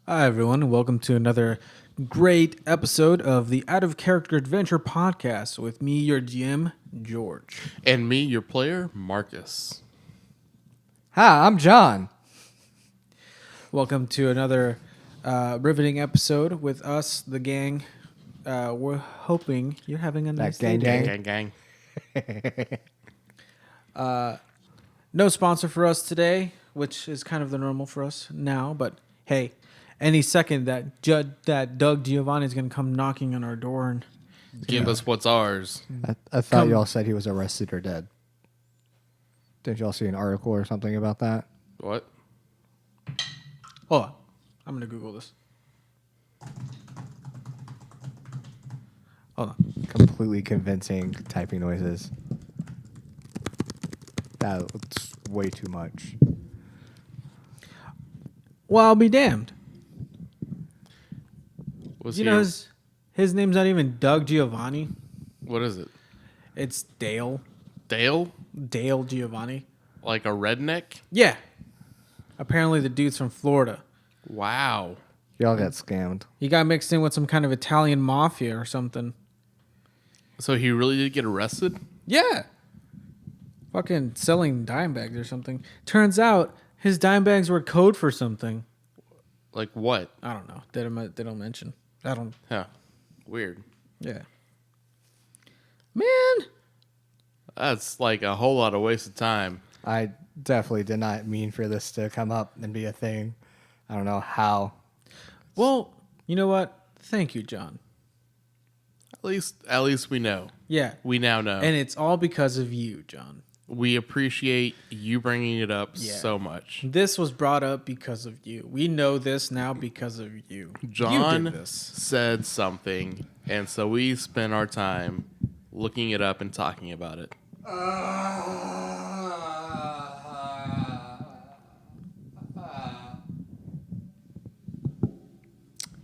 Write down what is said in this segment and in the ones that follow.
Hi, everyone, and welcome to another great episode of the Out of Character Adventure podcast with me, your GM, George. And me, your player, Marcus. Hi, I'm John. Welcome to another riveting episode with us, the gang. We're hoping you're having a nice gang day. Gang. No sponsor for us today, which is kind of the normal for us now, but hey, any second that Doug Giovanni is going to come knocking on our door and Give us what's ours. I thought y'all said he was arrested or dead. Didn't y'all see an article or something about that? What? hold on, I'm going to Google this. Hold on. Completely convincing typing noises. That's way too much. Well, I'll be damned. Was You he know, his name's not even Doug Giovanni. what is it? It's Dale. Dale? Dale Giovanni. Like a redneck? Yeah. Apparently the dude's from Florida. Wow. Y'all got scammed. He got mixed in with some kind of Italian mafia or something. So he really did get arrested? Yeah. Fucking selling dime bags or something. Turns out his dime bags were code for something. Like what? I don't know. They don't mention. I don't. Huh. Weird. Yeah. Man. That's like a whole lot of waste of time. I definitely did not mean for this to come up and be a thing. I don't know how. Well, you know what? Thank you, John. At least we know. Yeah. We now know. And it's all because of you, John. We appreciate you bringing it up Yeah. so much. This was brought up because of you. We know this now because of you. John You did this. said something, and so we spent our time looking it up and talking about it.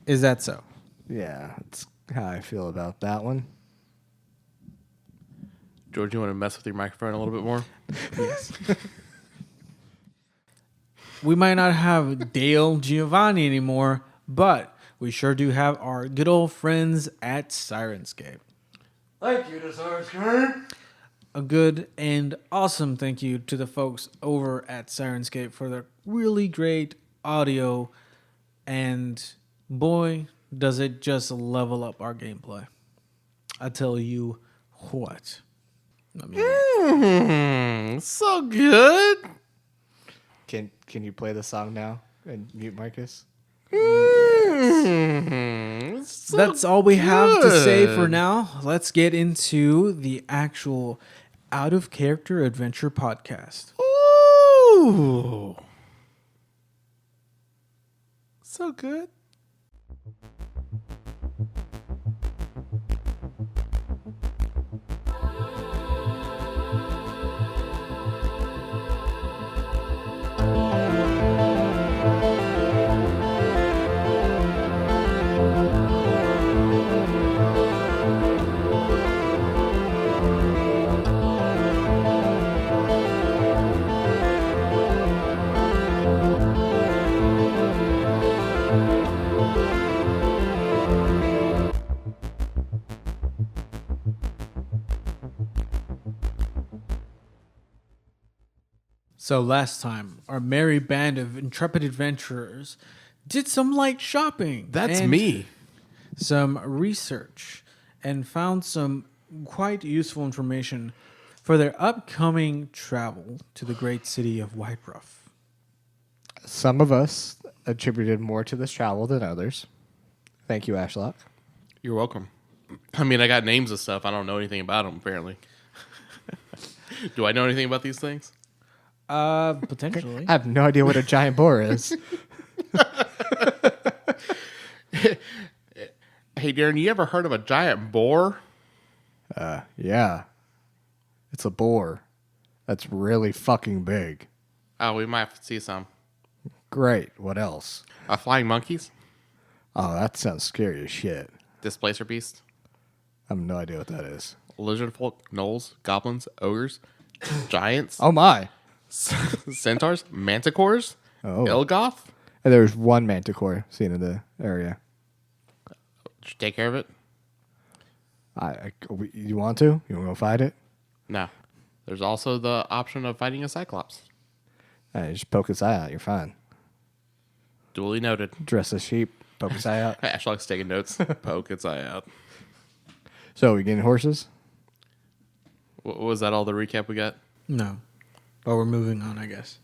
Is that so? Yeah, that's how I feel about that one. George, you want to mess with your microphone a little bit more? Yes. We might not have Dale Giovanni anymore, but we sure do have our good old friends at Syrinscape. Thank you to Syrinscape. A good and awesome thank you to the folks over at Syrinscape for their really great audio, and boy, does it just level up our gameplay. I tell you what. I mean, So good. Can you play the song now and mute Marcus? So that's all we have to say for good. now. Let's get into the actual Out of Character Adventure podcast. Ooh. So good. So last time, our merry band of intrepid adventurers did some light shopping. That's and me. some research and found some quite useful information for their upcoming travel to the great city of Whiteruff. Some of us attributed more to this travel than others. Thank you, Ashlock. You're welcome. I mean, I got names of stuff. I don't know anything about them, apparently. Do I know anything about these things? Potentially. I have no idea what a giant boar is. Hey, Darren, you ever heard of a giant boar? Yeah. It's a boar. That's really fucking big. Oh, we might have to see some. Great. What else? Flying monkeys? Oh, that sounds scary as shit. Displacer beast? I have no idea what that is. Lizard folk? Gnolls? Goblins? Ogres? Giants? Oh my. Centaurs? Manticores? Oh. Ilgoth? And there's one manticore seen in the area. Did you take care of it? You want to? You want to go fight it? No. There's also the option of fighting a Cyclops. Just poke its eye out. You're fine. Duly noted. Dress as sheep. Poke its eye out. Ashlock's taking notes. Poke its eye out. So, we getting horses? Was that all the recap we got? No. But we're moving on, I guess.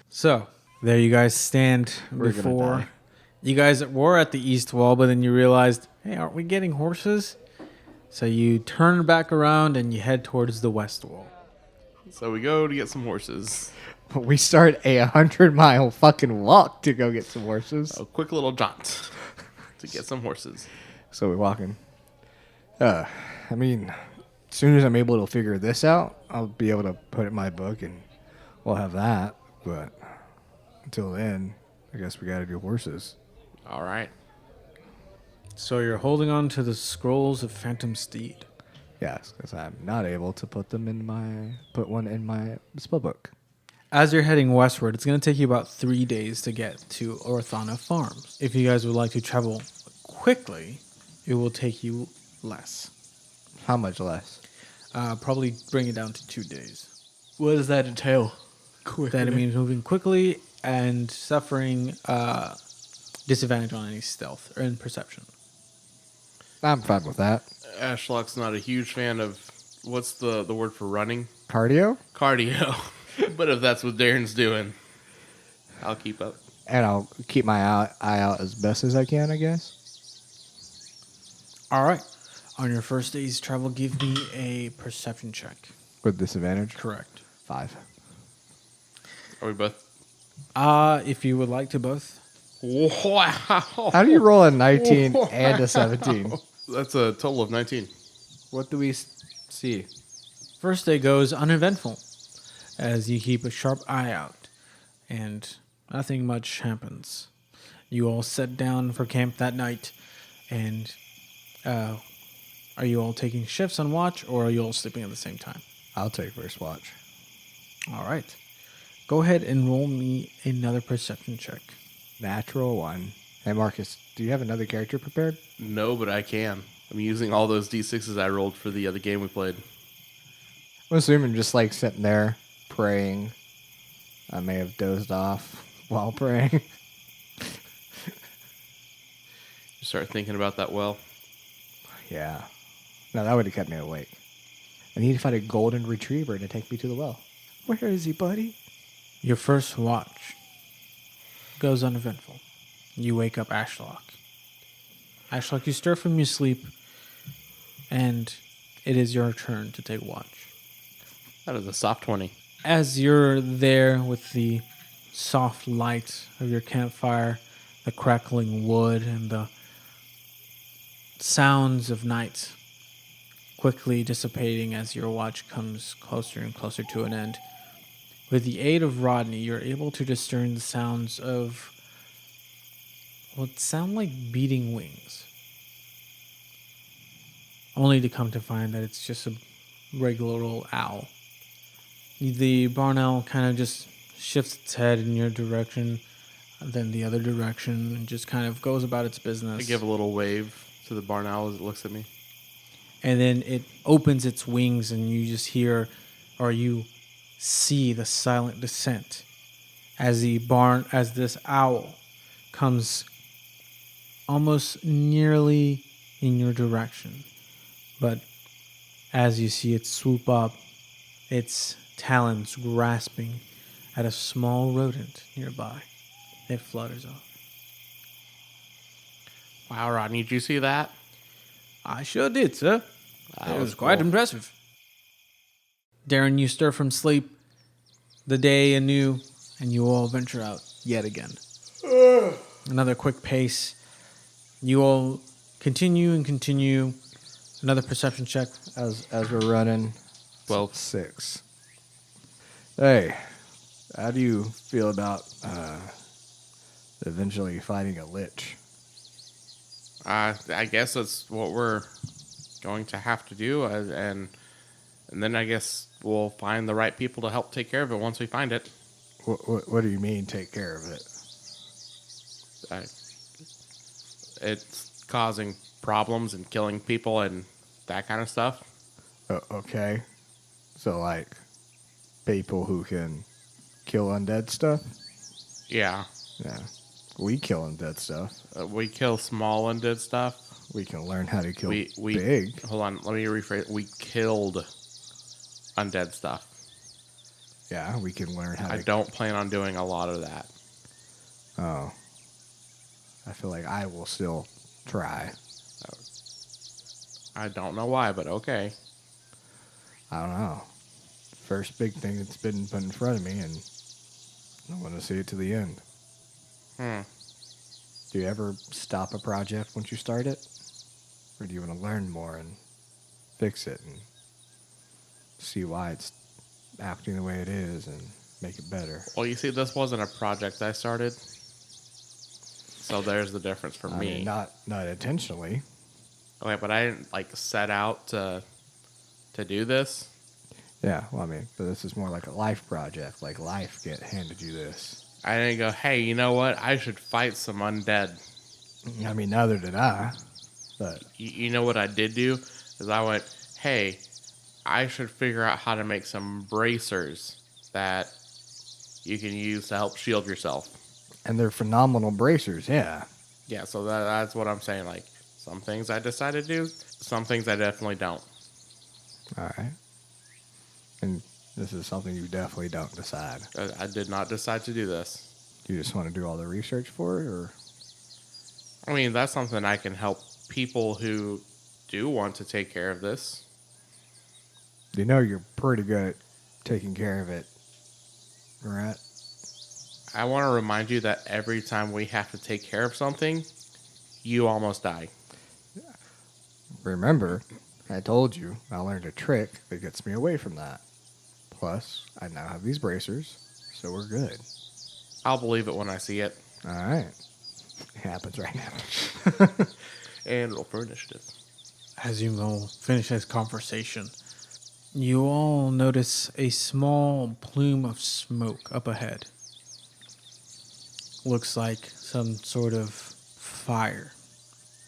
So, there you guys stand We're gonna before. die. You guys were at the east wall, but then you realized, hey, aren't we getting horses? So you turn back around and you head towards the west wall. So we go to get some horses. We start a 100-mile fucking walk to go get some horses. A quick little jaunt to get some horses. So we're walking. I mean, as soon as I'm able to figure this out, I'll be able to put it in my book and we'll have that. But until then, I guess we got to do horses. All right. So you're holding on to the scrolls of Phantom Steed. Yes, because I'm not able to put one in my spell book. As you're heading westward, it's going to take you about 3 days to get to Orthana Farms. If you guys would like to travel quickly, it will take you less. How much less? Probably bring it down to 2 days. What does that entail? That it means moving quickly and suffering disadvantage on any stealth or in perception. I'm fine with that. Ashlock's not a huge fan of, what's the word for running? Cardio? Cardio. But if that's what Darren's doing, I'll keep up. And I'll keep my eye out as best as I can, I guess. All right. On your first day's travel, give me a perception check. With disadvantage? Correct. 5. Are we both? If you would like to both. Wow. How do you roll a 19 and a 17? That's a total of 19. What do we see? First day goes uneventful as you keep a sharp eye out and nothing much happens. You all sit down for camp that night and are you all taking shifts on watch or are you all sleeping at the same time? I'll take first watch. All right. Go ahead and roll me another perception check. Natural 1. Hey, Marcus, do you have another character prepared? No, but I can. I'm using all those D6s I rolled for the other game we played. I'm assuming just like sitting there praying. I may have dozed off while praying. You start thinking about that well. Yeah. No, that would have kept me awake. I need to find a golden retriever to take me to the well. Where is he, buddy? Your first watch goes uneventful. You wake up Ashlock. Ashlock, you stir from your sleep, and it is your turn to take watch. That is a soft 20. As you're there with the soft light of your campfire, the crackling wood, and the sounds of night quickly dissipating as your watch comes closer and closer to an end, with the aid of Rodney, you're able to discern the sounds of what sound like beating wings. Only to come to find that it's just a regular old owl. The barn owl kind of just shifts its head in your direction, then the other direction, and just kind of goes about its business. I give a little wave to the barn owl as it looks at me. And then it opens its wings and you just hear, or you see the silent descent as this owl comes almost nearly in your direction. But as you see it swoop up, its talons grasping at a small rodent nearby, it flutters off. Wow, Rodney, did you see that? I sure did, sir. That It was quite cool. impressive. Darren, you stir from sleep, the day anew, and you all venture out yet again. Another quick pace. You all continue. Another perception check. As we're running. 12. 6. Hey, how do you feel about eventually fighting a lich? I guess that's what we're going to have to do, and then I guess we'll find the right people to help take care of it once we find it. What do you mean take care of it? It's causing problems and killing people and that kind of stuff. Okay. So, like, people who can kill undead stuff? Yeah. Yeah. We kill undead stuff. We kill small undead stuff. We can learn how to kill we big. Hold on, let me rephrase. We killed undead stuff. Yeah, we can learn how I to... don't plan on doing a lot of that. Oh. I feel like I will still try. I don't know why, but okay. I don't know. First big thing that's been put in front of me, and I want to see it to the end. Do you ever stop a project once you start it? Or do you want to learn more and fix it and see why it's acting the way it is and make it better? Well, you see, this wasn't a project I started. So there's the difference for I me. mean, not intentionally. Okay, but I didn't set out to do this. Yeah, well, I mean, but this is more like a life project. Like life handed you this. I didn't go, hey, you know what? I should fight some undead. I mean, neither did I. But You know what I did do? Is I went, hey, I should figure out how to make some bracers that you can use to help shield yourself. and they're phenomenal bracers. Yeah. Yeah, so that's what I'm saying. Like, some things I decided to do, some things I definitely don't. All right. And this is something you definitely don't decide. I did not decide to do this. You just want to do all the research for it, or? I mean, that's something I can help people who do want to take care of this. You know you're pretty good at taking care of it, right? I want to remind you that every time we have to take care of something, you almost die. Remember, I told you I learned a trick that gets me away from that. Plus, I now have these bracers, so we're good. I'll believe it when I see it. All right. It happens right now. And roll for initiative. As you will finish this conversation, you all notice a small plume of smoke up ahead. Looks like some sort of fire.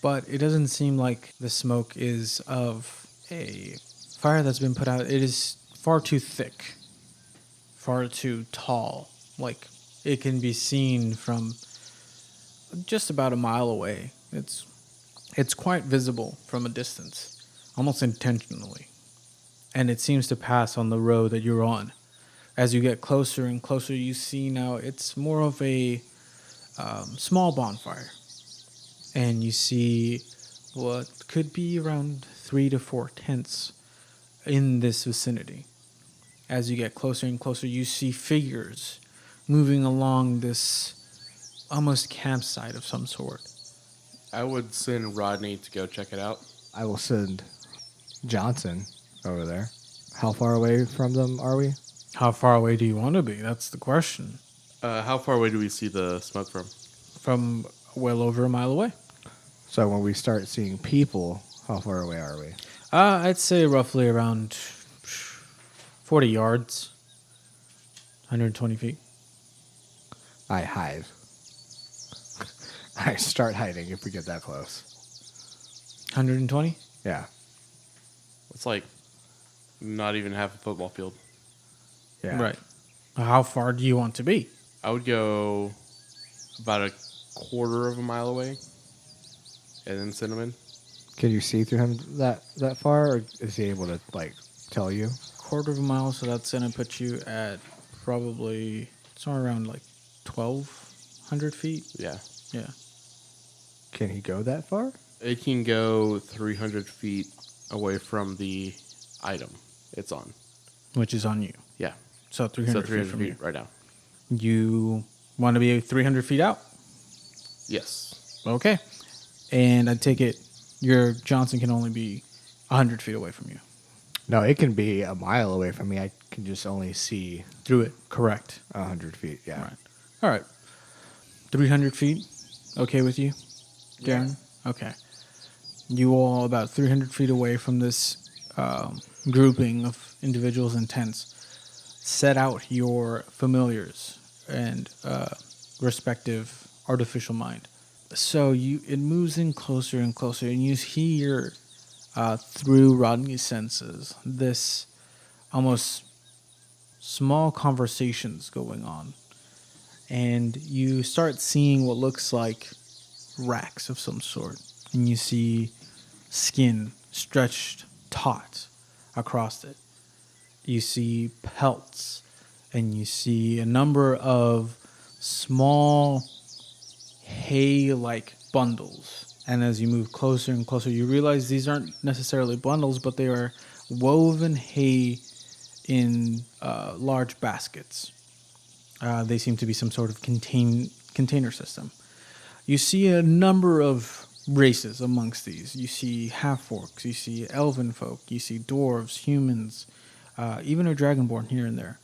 But it doesn't seem like the smoke is of a fire that's been put out. It is far too thick, far too tall. Like, it can be seen from just about a mile away. It's quite visible from a distance, almost intentionally. And it seems to pass on the road that you're on. As you get closer and closer, you see now it's more of a small bonfire. And you see what could be around 3 to 4 tents in this vicinity. As you get closer and closer, you see figures moving along this almost campsite of some sort. I would send Rodney to go check it out. I will send Johnson over there. How far away from them are we? How far away do you want to be? That's the question. How far away do we see the smoke from? From well over a mile away. So when we start seeing people, how far away are we? I'd say roughly around 40 yards, 120 feet. I hide. I start hiding if we get that close. 120? Yeah. It's like not even half a football field. Yeah. Right. How far do you want to be? I would go about a quarter of a mile away and then send him in. Can you see through him that far, or is he able to, like, tell you? Quarter of a mile, so that's going to put you at probably somewhere around like 1,200 feet. Yeah. Yeah. Can he go that far? It can go 300 feet away from the item it's on. Which is on you. Yeah. So 300, So 300 feet from feet right now. you. You want to be 300 feet out? Yes. Okay. And I take it your Johnson can only be 100 feet away from you. No, it can be a mile away from me. I can just only see Through it. Correct. 100 feet. Yeah. Right. All right. 300 feet. Okay with you, Darren? Yeah. Okay. You all about 300 feet away from this grouping of individuals in tents. Set out your familiars and respective artificial mind. So it moves in closer and closer, and you hear through Rodney's senses this almost small conversations going on, and you start seeing what looks like racks of some sort, and you see skin stretched taut across it. You see pelts, and you see a number of small hay-like bundles. And as you move closer and closer, you realize these aren't necessarily bundles, but they are woven hay in large baskets. They seem to be some sort of container system. You see a number of races amongst these. You see half-orcs, you see elven folk, you see dwarves, humans, even a dragonborn here and there.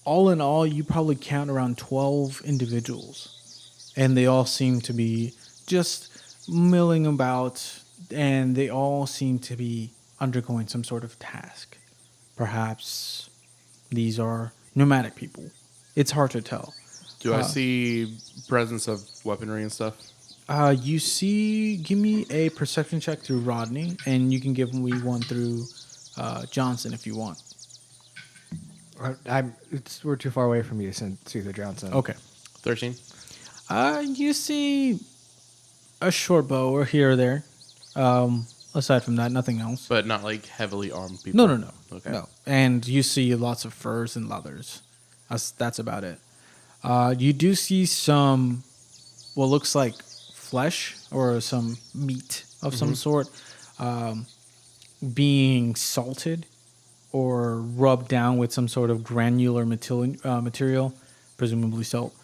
All in all, you probably count around 12 individuals. And they all seem to be just milling about, and they all seem to be undergoing some sort of task. Perhaps these are nomadic people. It's hard to tell. Do I see presence of weaponry and stuff? You see, give me a perception check through Rodney, and you can give me one through Johnson if you want. We're too far away from you to see the Johnson. Okay. 13. You see a short bow or here or there. Aside from that, nothing else. But not like heavily armed people? No. Okay. No. And you see lots of furs and leathers. That's about it. You do see some, what looks like flesh or some meat of some sort being salted or rubbed down with some sort of granular material, presumably salt.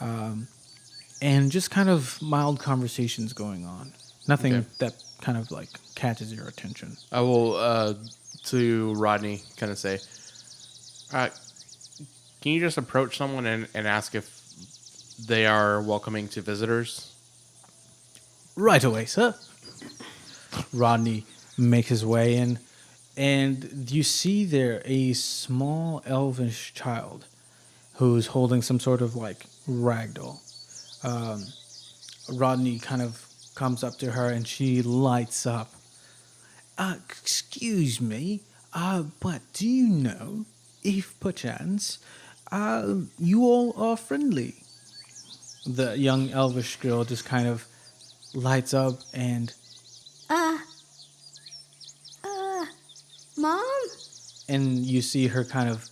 And just kind of mild conversations going on. Nothing that kind of like catches your attention. I will, to Rodney, kind of say, can you just approach someone and ask if they are welcoming to visitors? Right away, sir. Rodney makes his way in, and you see there a small elvish child who's holding some sort of like ragdoll. Rodney kind of comes up to her, and she lights up. Excuse me, but do you know if perchance you all are friendly? The young elvish girl just kind of lights up and... Mom? And you see her kind of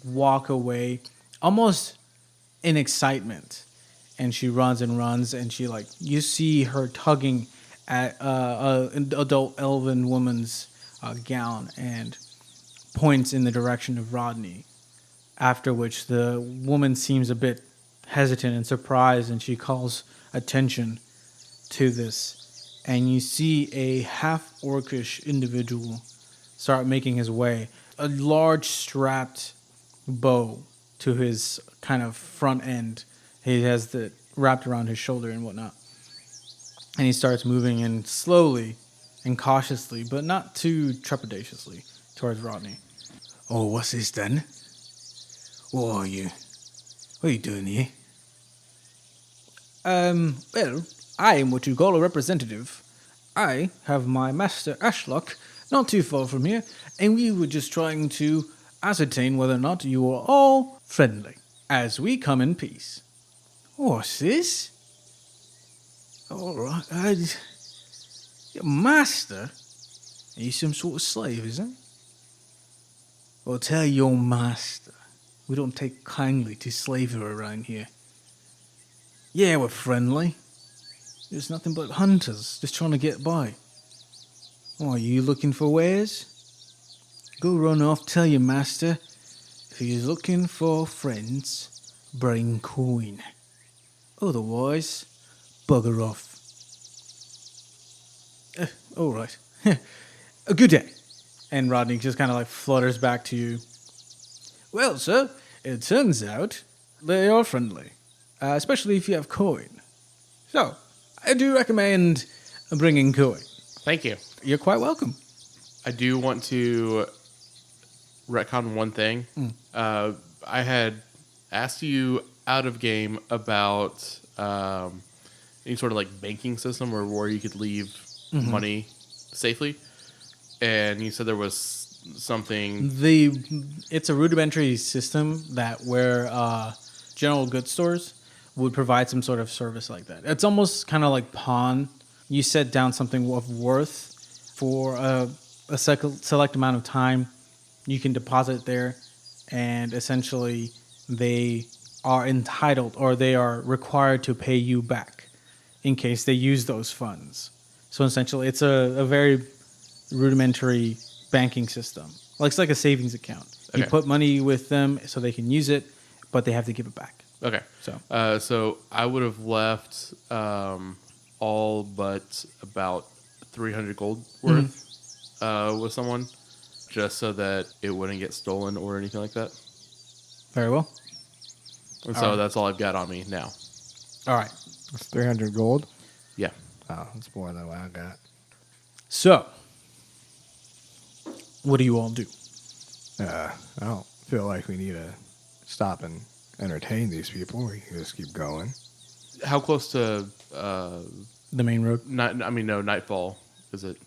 walk away, almost in excitement. And she runs, and she like, you see her tugging at an adult elven woman's gown and points in the direction of Rodney. After which the woman seems a bit hesitant and surprised, and she calls attention to this. And you see a half-orcish individual start making his way. A large strapped bow to his kind of front end. He has the wrapped around his shoulder and whatnot. And he starts moving in slowly and cautiously, but not too trepidatiously, towards Rodney. Oh, what's this then? What are you? What are you doing here? Well, I am what you call a representative. I have my master Ashlock not too far from here, and we were just trying to ascertain whether or not you are all friendly, as we come in peace. What's this? All right, your master? He's some sort of slave, isn't he? Well, tell your master we don't take kindly to slavery around here. Yeah, we're friendly. There's nothing but hunters just trying to get by. Oh, are you looking for wares? Go run off, tell your master, if he's looking for friends, bring coin. Otherwise, bugger off. All right. A good day. And Rodney just kind of like flutters back to you. Well, sir, it turns out they are friendly, especially if you have coin. So, I do recommend bringing coin. Thank you. You're quite welcome. I do want to retcon one thing. I had ask you out of game about any sort of like banking system or where you could leave money safely, and you said there was something. It's a rudimentary system that where general goods stores would provide some sort of service like that. It's almost kind of like pawn. You set down something of worth for a select amount of time. You can deposit there, and essentially they are entitled or they are required to pay you back in case they use those funds. So essentially, it's a very rudimentary banking system. It's like a savings account. You Okay. put money with them so they can use it, but they have to give it back. Okay. So. So I would have left all but about 300 gold worth with someone, just so that it wouldn't get stolen or anything like that. Very well. And so that's all I've got on me now. All right. It's 300 gold. Yeah. Oh, that's more than what I got. So, what do you all do? I don't feel like we need to stop and entertain these people. We can just keep going. How close to The main road. nightfall is it?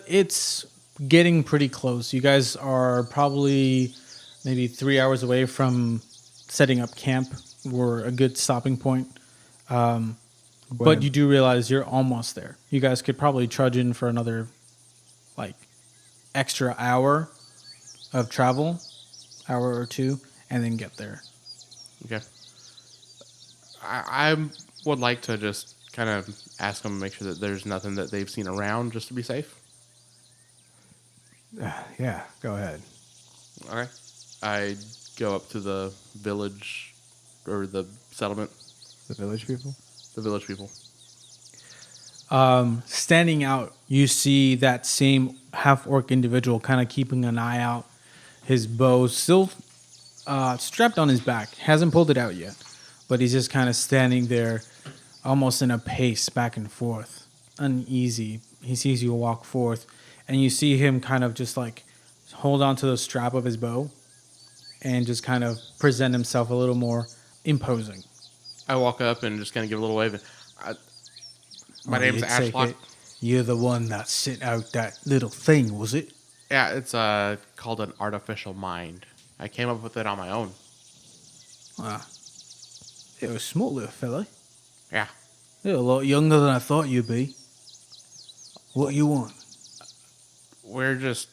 It's getting pretty close. You guys are probably maybe 3 hours away from setting up camp. We're a good stopping point. But you do realize you're almost there. You guys could probably trudge in for another, extra hour of travel, hour or two, and then get there. Okay. I would like to just kind of ask them, make sure that there's nothing that they've seen around, just to be safe. Yeah, go ahead. Okay. I go up to the village or the settlement, The village people? the village people. Standing out, you see that same half-orc individual kind of keeping an eye out. His bow still strapped on his back. Hasn't pulled it out yet. But he's just kind of standing there almost in a pace back and forth. Uneasy. He sees you walk forth. And you see him kind of just hold on to the strap of his bow. And just kind of present himself a little more imposing. I walk up and just kind of give a little wave. My name's Ashlock. You're the one that sent out that little thing, was it? Yeah, it's called an artificial mind. I came up with it on my own. You're a small little fella. Yeah. You're a lot younger than I thought you'd be. What you want? We're just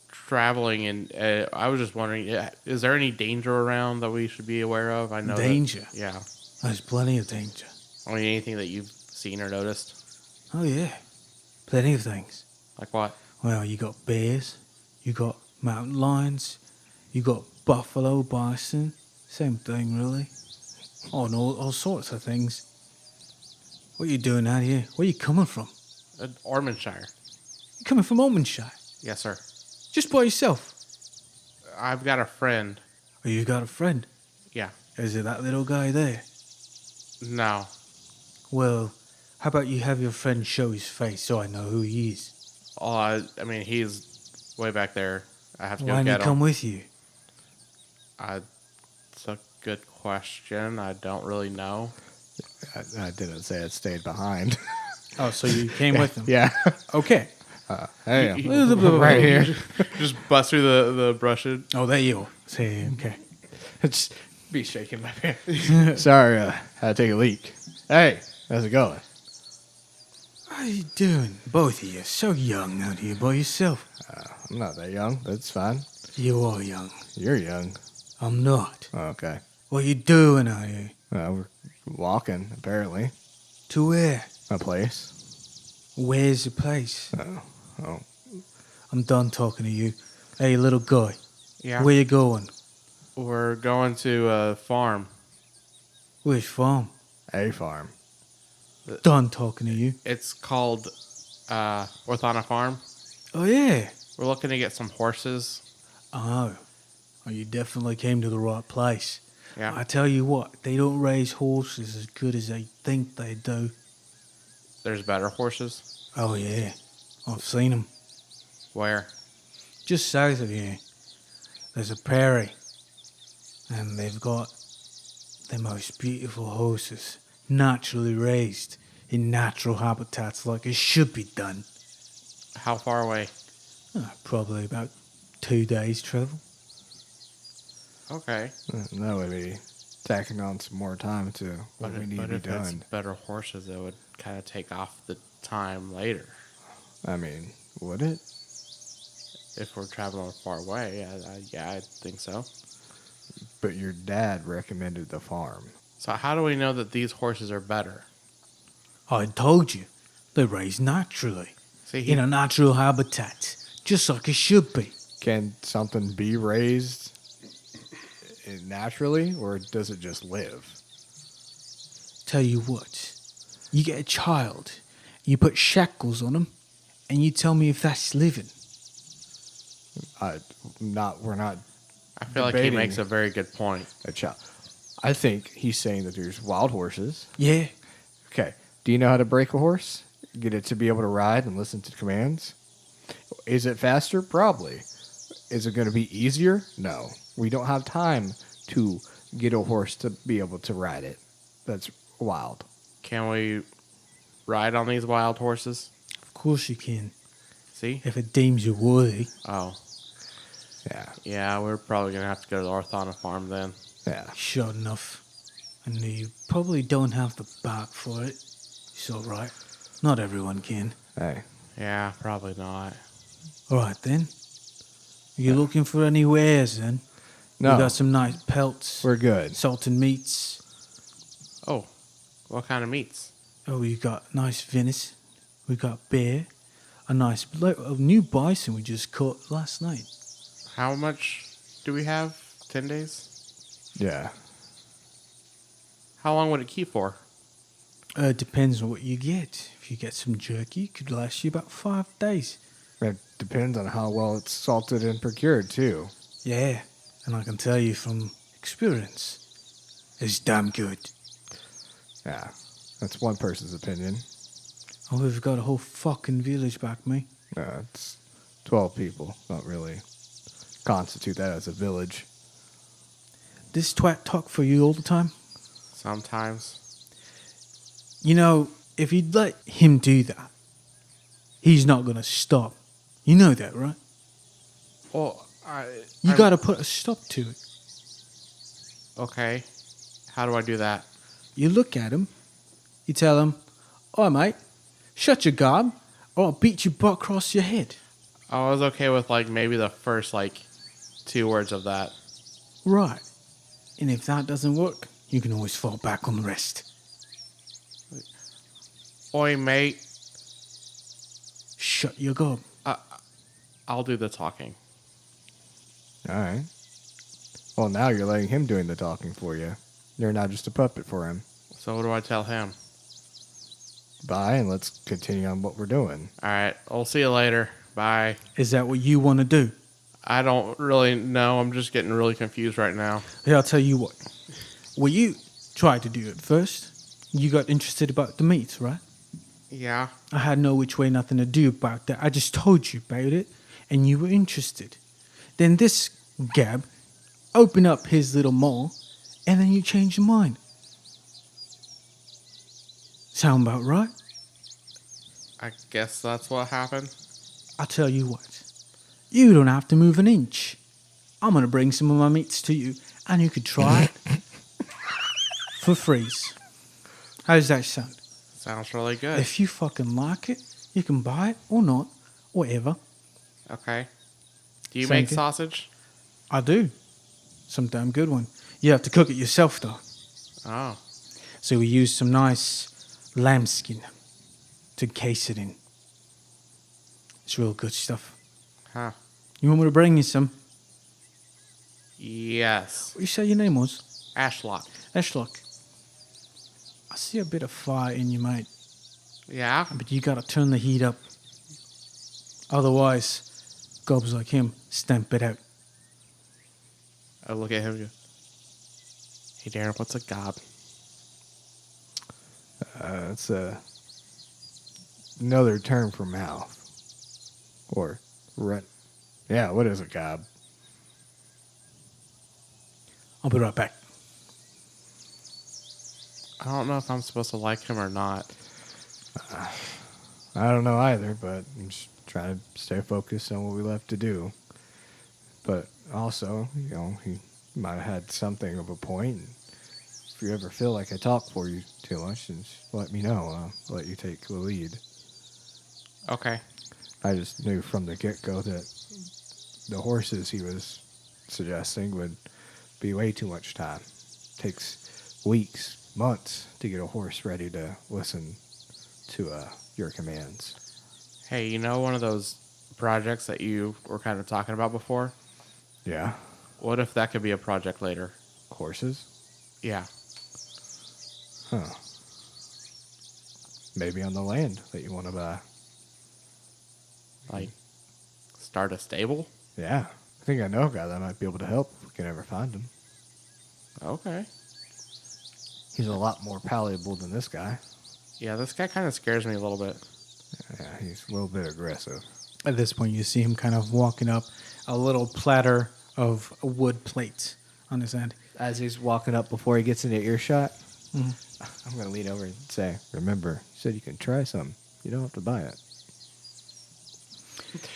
traveling, and I was just wondering, is there any danger around that we should be aware of? I know Danger? Yeah. There's plenty of danger. Anything that you've seen or noticed? Oh, yeah. Plenty of things. Like what? Well, you got bears. You got mountain lions. You got buffalo, bison. Same thing, really. Oh, and all sorts of things. What are you doing out here? Where you coming from? Ormondshire. You coming from Omenshire? Yes, sir. Just by yourself? I've got a friend. Oh, you got a friend? Yeah. Is it that little guy there? No. Well, how about you have your friend show his face so I know who he is? Oh, I mean, he's way back there. I have to go Why didn't get he come him. with you? It's a good question. I don't really know. I didn't say it stayed behind. Oh, so you came with him? Yeah. Okay. Hey, right here. Just bust through the brushwood. Oh, there you are. Say, okay. Just be shaking my pants. Sorry, had to take a leak. Hey, how's it going? How you doing? Both of you. So young out here by yourself. I'm not that young, but it's fine. You are young. You're young. I'm not. Oh, okay. What you doing out here? We're walking, apparently. To where? A place. Where's the place? Oh. I'm done talking to you. Hey, little guy. Yeah. Where you going? We're going to a farm. Which farm? A farm. Done talking to you. It's called Orthana Farm. Oh, yeah. We're looking to get some horses. Oh, you definitely came to the right place. Yeah. I tell you what, they don't raise horses as good as they think they do. There's better horses. Oh, yeah. I've seen them. Where? Just south of here, there's a prairie. And they've got the most beautiful horses, naturally raised in natural habitats like it should be done. How far away? Probably about 2 days travel. Okay. That would be tacking on some more time to what we need to be if it's done. better horses, it would kind of take off the time later. I mean, would it? If we're traveling far away, I think so. But your dad recommended the farm. So how do we know that these horses are better? I told you, they're raised naturally, See, in a natural habitat, just like it should be. Can something be raised naturally, or does it just live? Tell you what, you get a child, you put shackles on them, and you tell me if that's living. We're not I feel like he debating makes a very good point. a child. I think he's saying that there's wild horses. Yeah, Okay. Do you know how to break a horse? Get it to be able to ride and listen to commands? Is it faster? Probably. Is it going to be easier? No. We don't have time to get a horse to be able to ride it. That's wild. Can we ride on these wild horses? of course you can, See? if it deems you worthy. Oh, Yeah. yeah, we're probably going to have to go to the Orthana farm then. Yeah. Sure enough. I know you probably don't have the back for it. It's alright. Not everyone can. Hey. Yeah, probably not. Alright then. Are you looking for any wares then? No. We got some nice pelts, We're good. salted meats. Oh, what kind of meats? Oh, we got nice Venice. We got beer. A new bison we just caught last night. How much do we have? 10 days? Yeah. How long would it keep for? It depends on what you get. If you get some jerky, it could last you about 5 days. It depends on how well it's salted and procured, too. Yeah, and I can tell you from experience, it's damn good. Yeah. That's one person's opinion. Oh, we've got a whole fucking village back, me. It's 12 people. Don't really constitute that as a village. This twat talk for you all the time? Sometimes. You know, if you'd let him do that, he's not gonna stop. You know that, right? Well, You gotta put a stop to it. Okay. How do I do that? You look at him, you tell him, "Oh, mate, shut your gob, or I'll beat your butt across your head." I was okay with like maybe the first like 2 words of that. Right. And if that doesn't work, you can always fall back on the rest. Oi, mate. Shut your gob. I'll do the talking. All right. Well, now you're letting him doing the talking for you. You're now just a puppet for him. So what do I tell him? Bye, and let's continue on what we're doing. All right. I'll see you later. Bye. Is that what you want to do? I don't really know. I'm just getting really confused right now. Yeah, I'll tell you what. Well, you tried to do it first. You got interested about the meat, right? Yeah. I had no which way nothing to do about that. I just told you about it, and you were interested. Then this Gab opened up his little mall, and then you changed your mind. Sound about right? I guess that's what happened. I'll tell you what. You don't have to move an inch. I'm going to bring some of my meats to you, and you could try it for free. How does that sound? Sounds really good. If you fucking like it, you can buy it or not, whatever. Okay. Do you Sound make good? sausage? I do. Some damn good one. You have to cook it yourself, though. Oh. So we use some nice lambskin to case it in. It's real good stuff. Huh. You want me to bring you some? Yes. What you say your name was? Ashlock. Ashlock. I see a bit of fire in you, mate. Yeah? But you gotta turn the heat up. Otherwise, gobs like him stamp it out. I look at him and go, hey, Darren, what's a gob? It's another term for mouth. Or rent. Yeah, what is a gob? I'll be right back. I don't know if I'm supposed to like him or not. I don't know either, but I'm just trying to stay focused on what we left to do. But also, he might have had something of a point. If you ever feel like I talk for you too much, then just let me know. I'll let you take the lead. Okay. I just knew from the get-go that the horses he was suggesting would be way too much time. Takes weeks, months to get a horse ready to listen to your commands. Hey, you know one of those projects that you were kind of talking about before? Yeah? What if that could be a project later? Horses? Yeah. Huh. Maybe on the land that you want to buy. Like, start a stable? Yeah. I think I know a guy that might be able to help if we can ever find him. Okay. He's a lot more palatable than this guy. Yeah, this guy kind of scares me a little bit. Yeah, he's a little bit aggressive. At this point, you see him kind of walking up a little platter of wood plates on his end. As he's walking up before he gets into earshot, I'm going to lean over and say, remember, you said you can try some. You don't have to buy it.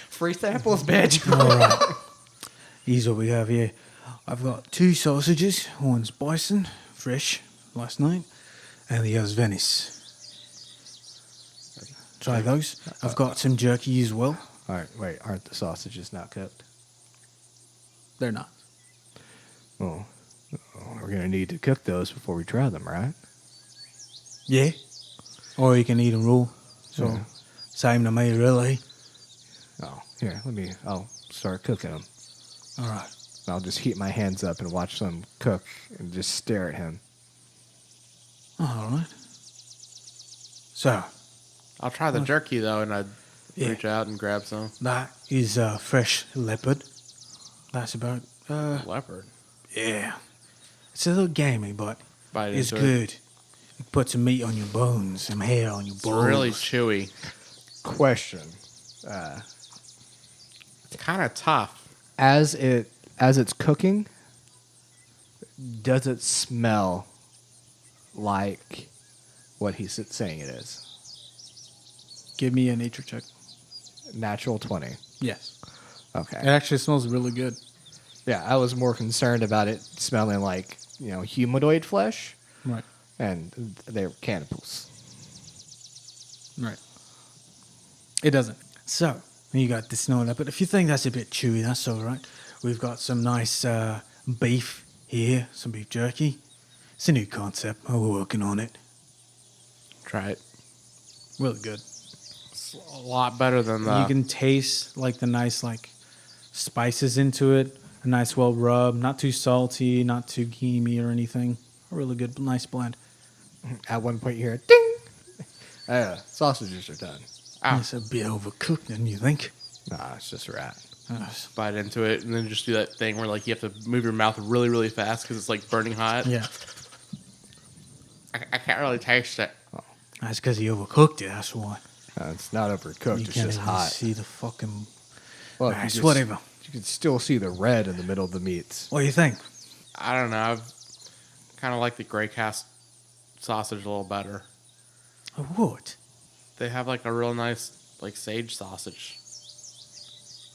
Free samples, bitch. All right. Here's what we have here. I've got 2 sausages. One's bison, fresh, last night. And the other's Venice. Try those. I've got some jerky as well. All right, wait, aren't the sausages not cooked? They're not. Well, we're going to need to cook those before we try them, right? Yeah. Or you can eat them raw. So, Yeah. same to me, really. Oh, here, I'll start cooking them. All right. I'll just heat my hands up and watch them cook and just stare at him. All right. So, I'll try the jerky, though, and I'd Yeah. reach out and grab some. that is fresh leopard. That's about, Leopard. yeah. It's a little gamey, but Bite it's into it. good. You put some meat on your bones, some hair on your It's balls. really chewy. Question. It's kind of tough. As it's cooking, does it smell like what he's saying it is? Give me a nature check. Natural 20. Yes. Okay. It actually smells really good. Yeah, I was more concerned about it smelling like, humanoid flesh, Right. and they're cannibals. Right. It doesn't. So, you got the snow leopard. If you think that's a bit chewy, that's all right. We've got some nice beef here, some beef jerky. It's a new concept. We're working on it. Try it. Really good. It's a lot better than the... You can taste like the nice spices into it. A nice well rub, not too salty, not too gamey or anything. A really good, nice blend. At one point, you hear ding! Sausages are done. Ah. It's a bit overcooked, don't you think? Nah, it's just a rat. Bite into it, and then just do that thing where you have to move your mouth really, really fast because it's burning hot. Yeah. I can't really taste it. That's because he overcooked it, that's why. It's not overcooked, You it's can't just even hot. see the fucking... Well, Nice, whatever. You can still see the red in the middle of the meats. What do you think? I don't know. I've kind of like the gray cast sausage a little better. What? They have a real nice sage sausage.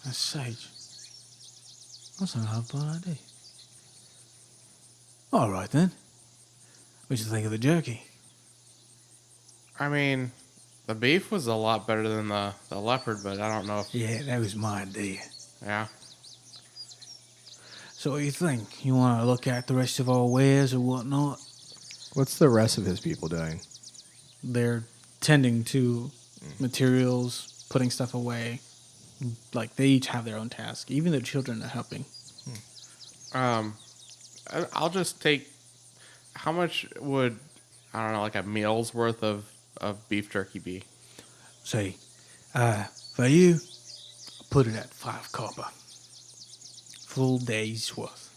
That's sage. That's not a bad idea. All right, then. What do you think of the jerky? I mean, the beef was a lot better than the leopard, but I don't know if... Yeah, that was my idea. Yeah. So what do you think? You want to look at the rest of our wares or whatnot? What's the rest of his people doing? They're tending to materials, putting stuff away. They each have their own task. Even the children are helping. I'll just take... How much would, I don't know, a meal's worth of beef jerky be? Say, for you, I'll put it at 5 copper. Full day's worth.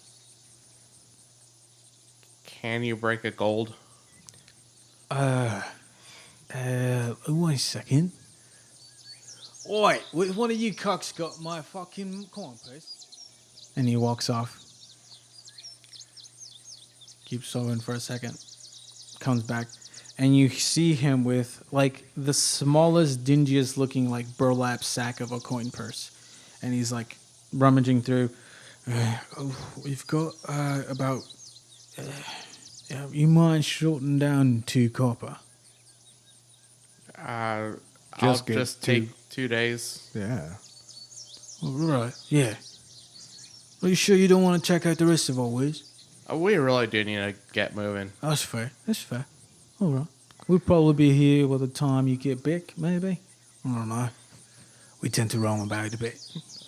Can you break a gold? Wait a second. Oi, one of you cocks got my fucking coin, please. And he walks off. keeps sewing for a second, comes back, and you see him with like the smallest, dingiest looking like burlap sack of a coin purse, and he's like rummaging through. We've got about. You mind shorting down 2 copper? I'll Just just get take 2 days. Yeah. All right. Yeah. Are you sure you don't want to check out the rest of our ways? We really do need to get moving. That's fair. That's fair. All right. We'll probably be here by the time you get back, maybe. I don't know. We tend to roam about a bit.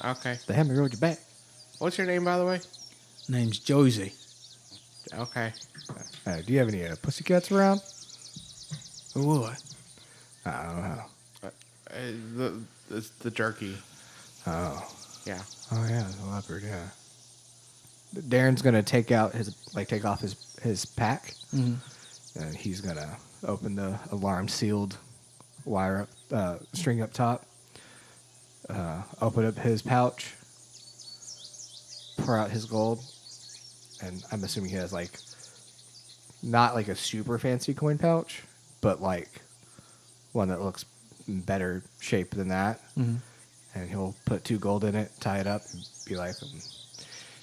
Okay. They haven't rode you back. What's your name, by the way? Name's Josie. Okay. Do you have any pussycats around? What? I don't know. The jerky. Oh. Yeah. Oh yeah, the leopard. Yeah. Darren's gonna take off his pack, and he's gonna open the alarm sealed wire up string up top. Open up his pouch, pour out his gold, and I'm assuming he has like not like a super fancy coin pouch, but like one that looks in better shape than that. Mm-hmm. And he'll put 2 gold in it, tie it up, and be like,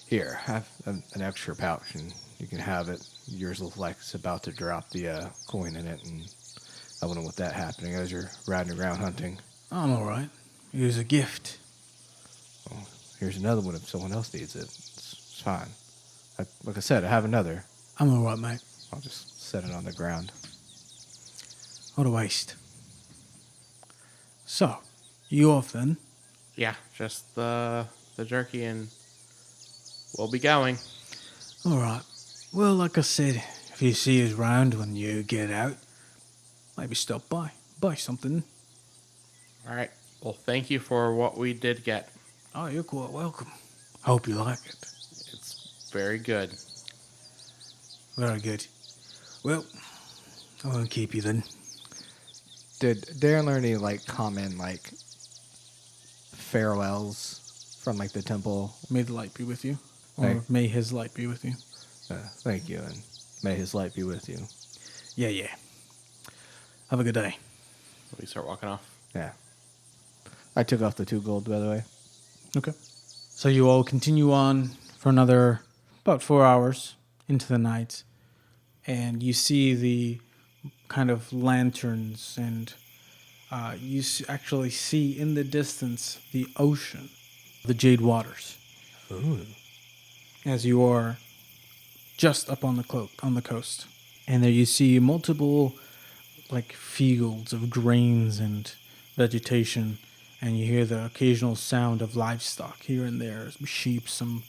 "Here, have an extra pouch, and you can have it. Yours looks like it's about to drop the coin in it, and I wouldn't want that happening as you're riding around hunting. I'm all right. Here's a gift. Well, here's another one if someone else needs it. It's fine. Like I said, I have another. I'm all right, mate. I'll just set it on the ground." What a waste. So, you off then? Yeah, just the jerky, and we'll be going. All right. Well, like I said, if you see us round when you get out, maybe stop by. Buy something. All right. Well, thank you for what we did get. Oh, you're quite welcome. Hope you like it. It's very good. Very good. Well, I won't keep you then. Did Darren learn any like common like farewells from like the temple? May the light be with you. Or Thank- may his light be with you. Thank you, and may his light be with you. Yeah. Have a good day. We start walking off. Yeah. I took off the 2 gold, by the way. Okay. So you all continue on for another about 4 hours into the night, and you see the kind of lanterns, and you actually see in the distance the ocean, the Jade Waters. Ooh. As you are just up on the coast, and there you see multiple like fields of grains and vegetation, and you hear the occasional sound of livestock here and there, some sheep, some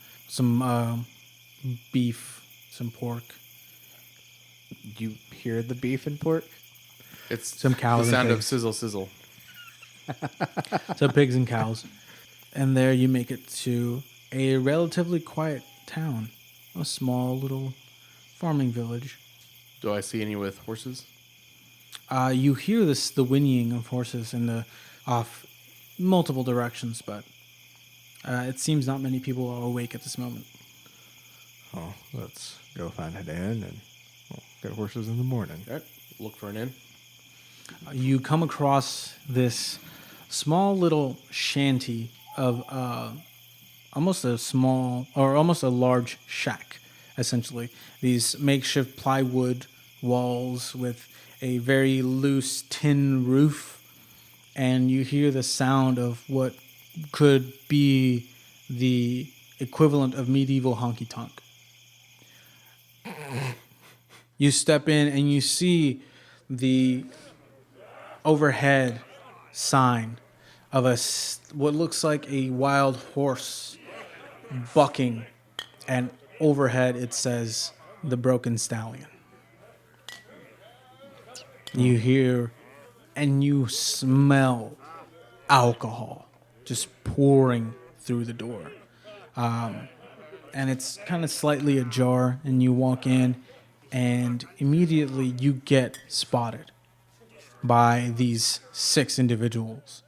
beef, some pork. You hear the beef and pork? It's Some cows the and sound of pigs. sizzle, sizzle. So pigs and cows. And there you make it to a relatively quiet town, a small little farming village. Do I see any with horses? You hear the whinnying of horses off multiple directions, but it seems not many people are awake at this moment. Oh, let's go find an inn and get horses in the morning. All right. Look for an inn. You come across this small little shanty of almost a large shack, essentially. These makeshift plywood walls with a very loose tin roof, and you hear the sound of what could be the equivalent of medieval honky-tonk. You step in and you see the overhead sign of what looks like a wild horse bucking, and overhead it says the Broken Stallion. You hear and you smell alcohol just pouring through the door. And it's kind of slightly ajar, and you walk in, and immediately you get spotted by these 6 individuals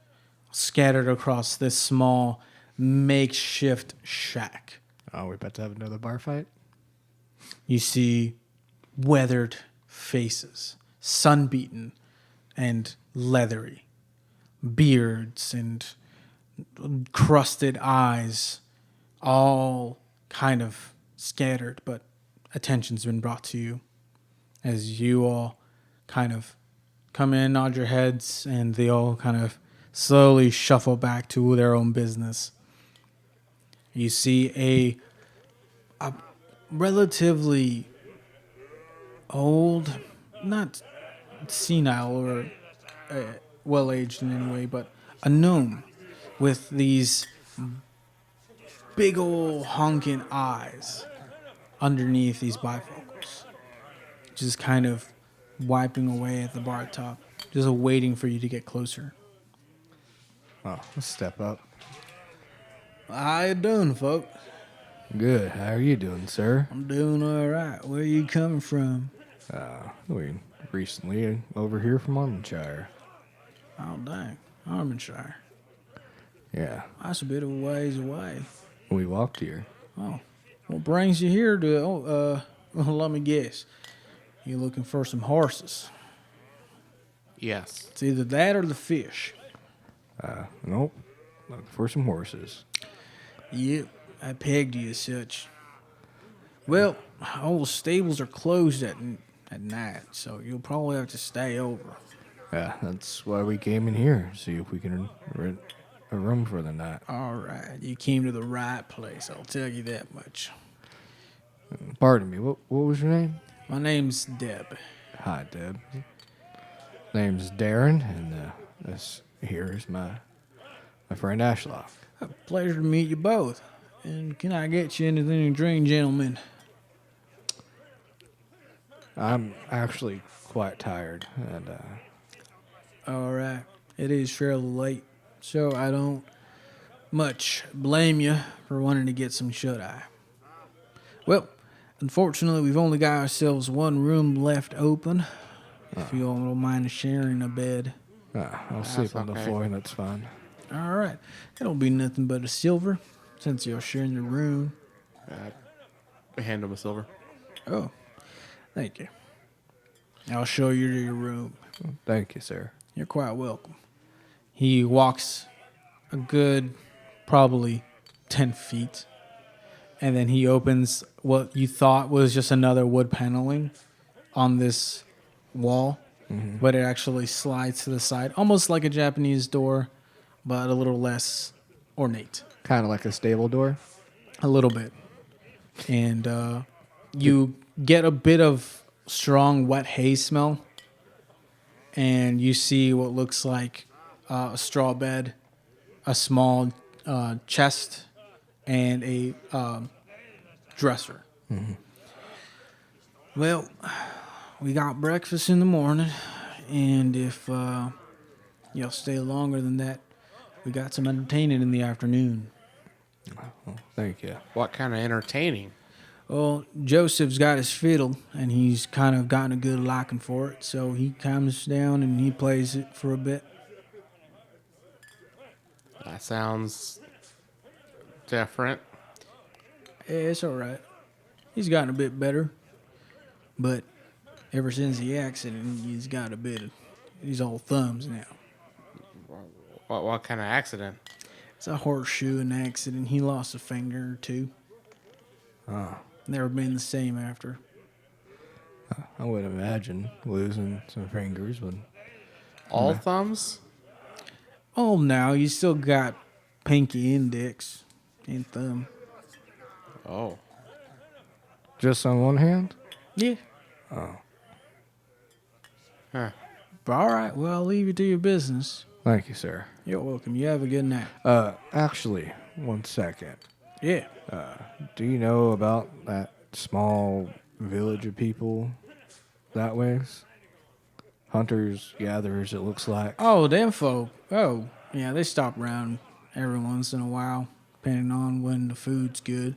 scattered across this small makeshift shack. Oh, we about to have another bar fight? You see weathered faces, sunbeaten and leathery, beards and crusted eyes, all kind of scattered, but attention's been brought to you as you all kind of come in, nod your heads, and they all kind of slowly shuffle back to their own business. You see a relatively old, not senile or well-aged in any way, but a gnome with these big old honking eyes underneath these bifocals, just kind of wiping away at the bar top, just waiting for you to get closer. Oh, let's step up. How you doing, folk? Good. How are you doing, sir? I'm doing all right. Where you coming from? We recently over here from Armandshire. Oh, dang. Armandshire. Yeah, That's a bit of a ways away. we walked here. Oh, what brings you here to, well, let me guess. You looking for some horses? Yes. It's either that or the fish. Nope. Looking for some horses. Yep, I pegged you as such. Well, all the stables are closed at night, so you'll probably have to stay over. Yeah, that's why we came in here. See if we can rent a room for the night. All right, you came to the right place, I'll tell you that much. Pardon me. What was your name? My name's Deb. Hi, Deb. Name's Darren, and this here is my friend Ashlock. A pleasure to meet you both. And can I get you anything to drink, gentlemen? I'm actually quite tired, and All right, it is fairly late, so I don't much blame you for wanting to get some shut-eye. Well, unfortunately, we've only got ourselves one room left open. If you all don't mind sharing a bed. I'll sleep on the okay. floor, and that's fine. All right, it'll be nothing but a silver, since you're sharing the room. I hand him a silver. Oh, thank you. I'll show you to your room. Thank you, sir. You're quite welcome. He walks a good, probably 10 feet, and then he opens what you thought was just another wood paneling on this wall, but it actually slides to the side, almost like a Japanese door, but a little less ornate. Kind of like a stable door. A little bit. And you get a bit of strong wet hay smell, and you see what looks like a straw bed, a small chest, and a dresser. Well, we got breakfast in the morning, and if you'll stay longer than that, we got some entertaining in the afternoon. Well, thank you. What kind of entertaining? Well, Joseph's got his fiddle, and he's kind of gotten a good liking for it, so he comes down and he plays it for a bit. That sounds different. Yeah, it's all right. He's gotten a bit better, but ever since the accident, he's got a bit of... He's all thumbs now. What kind of accident? It's a horseshoeing accident. He lost a finger or two. Oh, Never been the same after. I would imagine losing some fingers would. All thumbs? Oh, now you still got pinky index and thumb. Oh. Just on one hand? Yeah. Oh, Huh. All right. Well, I'll leave you to your business. thank you, sir. You're welcome. You have a good night. Actually, 1 second. Yeah. Do you know about that small village of people that ways? Hunters, gatherers, it looks like. Oh, them folk. Oh, yeah, they stop around every once in a while, depending on when the food's good.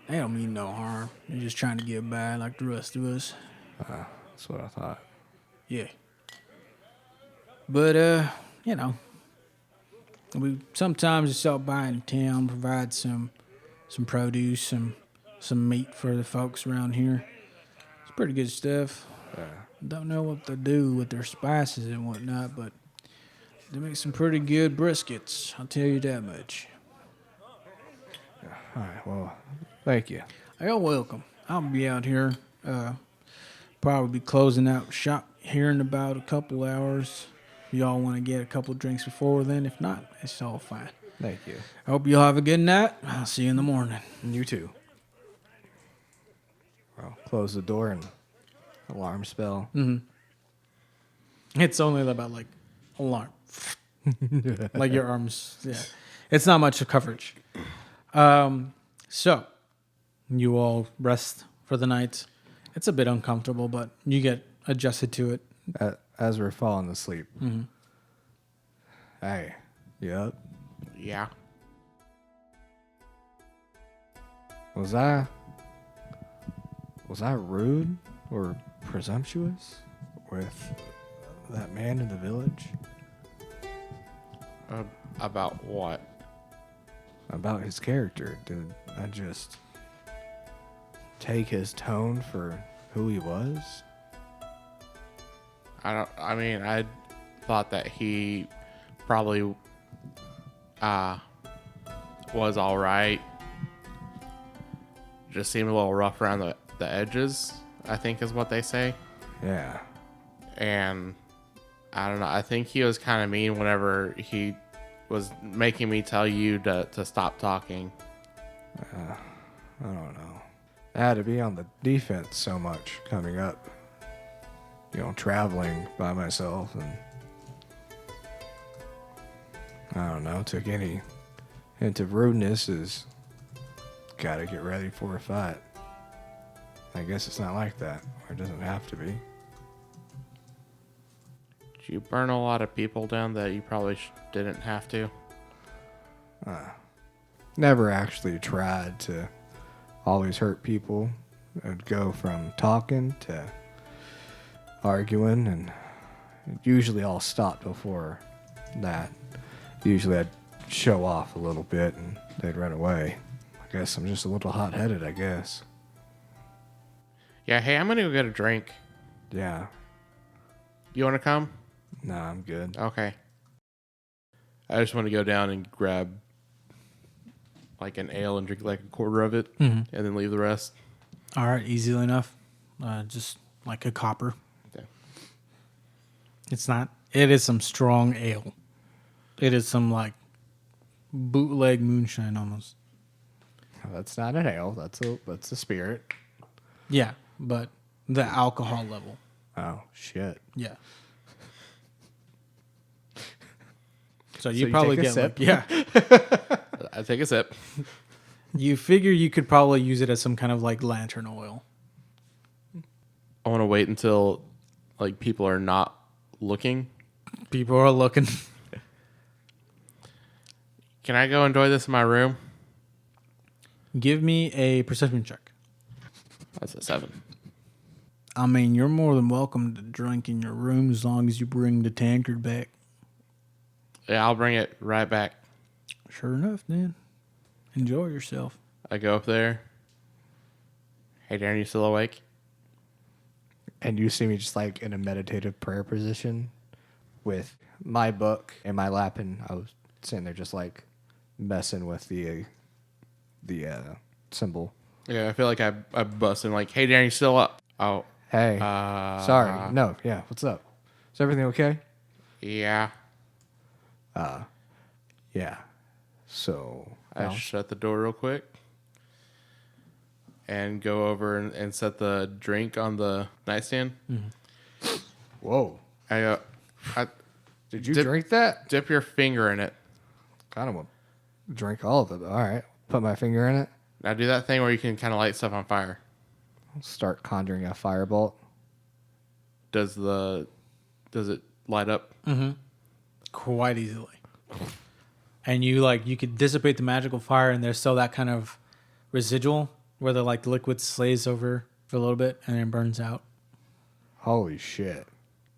They don't mean no harm. They're just trying to get by like the rest of us. That's what I thought. Yeah. But, you know, we sometimes just stop by in town, provide some produce, some meat for the folks around here. Pretty good stuff. Don't know what they do with their spices and whatnot, but they make some pretty good briskets. I'll tell you that much. All right. Well, thank you. You're welcome. I'll be out here. Probably be closing out shop here in about a couple hours. Y'all want to get a couple drinks before then? If not, it's all fine. Thank you. I hope y'all have a good night. I'll see you in the morning. And you too. Well, close the door and alarm spell. It's only about like alarm. Like your arms. Yeah. It's not much of coverage. So you all rest for the night. It's a bit uncomfortable, but you get adjusted to it. As we're falling asleep. Hey, you up? Yeah. Was I rude or presumptuous with that man in the village? About what? About his character. Did I just take his tone for who he was? I thought that he probably was all right. Just seemed a little rough around the edges, I think is what they say. Yeah. And I don't know. I think he was kind of mean whenever he was making me tell you to stop talking. I don't know. I had to be on the defense so much coming up. Traveling by myself, and I don't know, took any hint of rudeness as gotta get ready for a fight. I guess it's not like that, or it doesn't have to be. Did you burn a lot of people down that you probably didn't have to? Never actually tried to always hurt people. I'd go from talking to arguing, and it usually all stopped before that. Usually I'd show off a little bit and they'd run away. I guess I'm just a little hot-headed, I guess. Yeah, hey, I'm gonna go get a drink. Yeah. You wanna come? Nah, I'm good. Okay. I just want to go down and grab like an ale and drink like a quarter of it, and then leave the rest. All right, easily enough. Just like a copper. Okay. It's not. It is some strong ale. It is some like bootleg moonshine almost. That's not an ale. That's a spirit. Yeah, but the alcohol level. Oh, shit. Yeah. So you probably take a get sip? like, yeah. I take a sip. You figure you could probably use it as some kind of like lantern oil. I want to wait until like people are not looking. People are looking. Can I go enjoy this in my room? Give me a perception check. That's a 7. I mean, you're more than welcome to drink in your room as long as you bring the tankard back. Yeah, I'll bring it right back. Sure enough, then. Enjoy yourself. I go up there. Hey, Darren, you still awake? And you see me just like in a meditative prayer position with my book in my lap, and I was sitting there just like messing with the symbol. Yeah, I feel like I bust in like, hey, Darren, you still up? Oh. Hey, sorry. No, yeah, what's up? Is everything okay? Yeah. Yeah. So I shut the door real quick and go over and set the drink on the nightstand. whoa. I go, Did you drink that? dip your finger in it. Kind of want to drink all of it. All right. Put my finger in it. Now do that thing where you can kind of light stuff on fire. I'll start conjuring a firebolt. Does it light up? Quite easily. And you could dissipate the magical fire, and there's still that kind of residual where the like liquid slays over for a little bit and then burns out. Holy shit.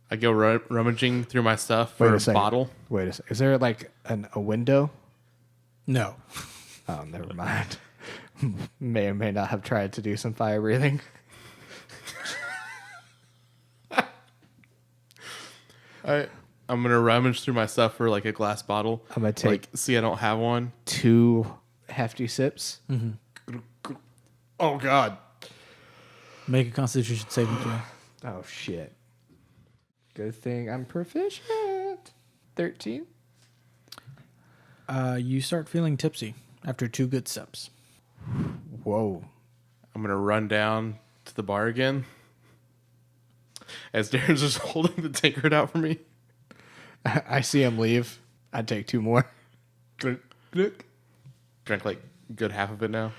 I go rummaging through my stuff for a bottle. Wait a second. Is there like a window? No. Oh, never mind. May or may not have tried to do some fire breathing. I'm gonna rummage through my stuff for like a glass bottle. I'm gonna take see I don't have one. 2 hefty sips. Oh God. Make a Constitution saving throw. Oh shit! Good thing I'm proficient. 13. You start feeling tipsy after 2 good sips. Whoa! I'm gonna run down to the bar again. As Darren's just holding the tankard out for me. I see him leave. I'd take 2 more. Drank like a good half of it now.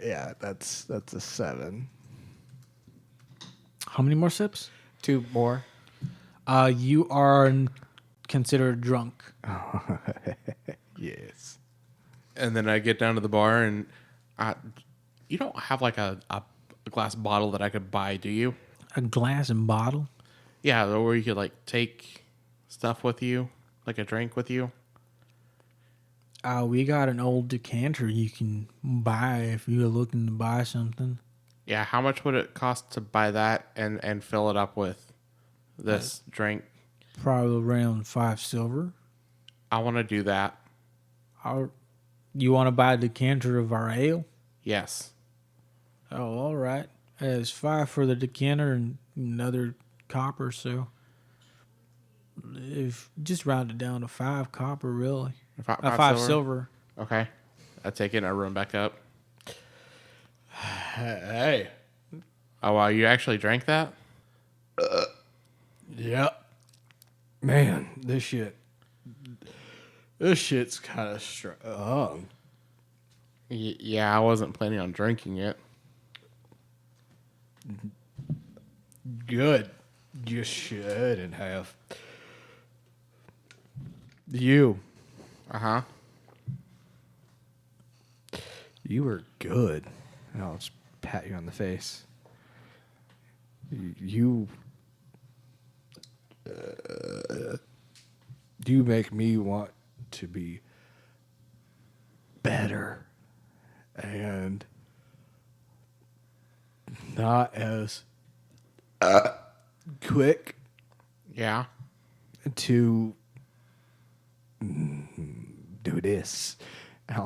Yeah, that's a 7. How many more sips? 2 more. You are considered drunk. Yes. And then I get down to the bar and you don't have like a glass bottle that I could buy, do you? A glass and bottle? Yeah, where you could like take stuff with you, like a drink with you. We got an old decanter you can buy if you're looking to buy something. Yeah, how much would it cost to buy that and fill it up with this drink? Probably around 5 silver. I want to do that. You want to buy a decanter of our ale? Yes. Oh, all right. It's 5 for the decanter and another copper, so if just round it down to 5 copper, really. 5 silver. Okay. I take it and I run back up. Hey. Oh, wow. You actually drank that? Yep. Man, this shit's kind of strong. Yeah, I wasn't planning on drinking it. Good. You shouldn't have. You. Uh-huh. You were good. And I'll just pat you on the face. You make me want to be better and not as quick Yeah. to do this. And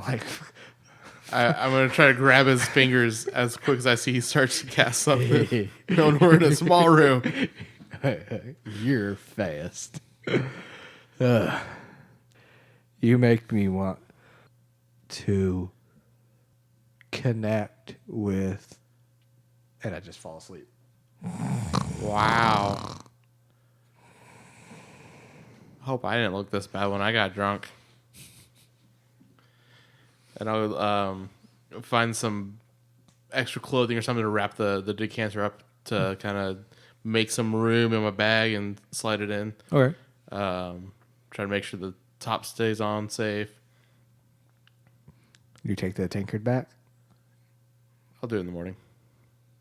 I'm going to try to grab his fingers as quick as I see he starts to cast something. Knowing we're in a small room. You're fast. You make me want to connect with, and I just fall asleep. Wow. Hope I didn't look this bad when I got drunk. And I'll find some extra clothing or something to wrap the decanter up to kind of make some room in my bag and slide it in. Okay. Try to make sure the top stays on safe. You take the tankard back? I'll do it in the morning.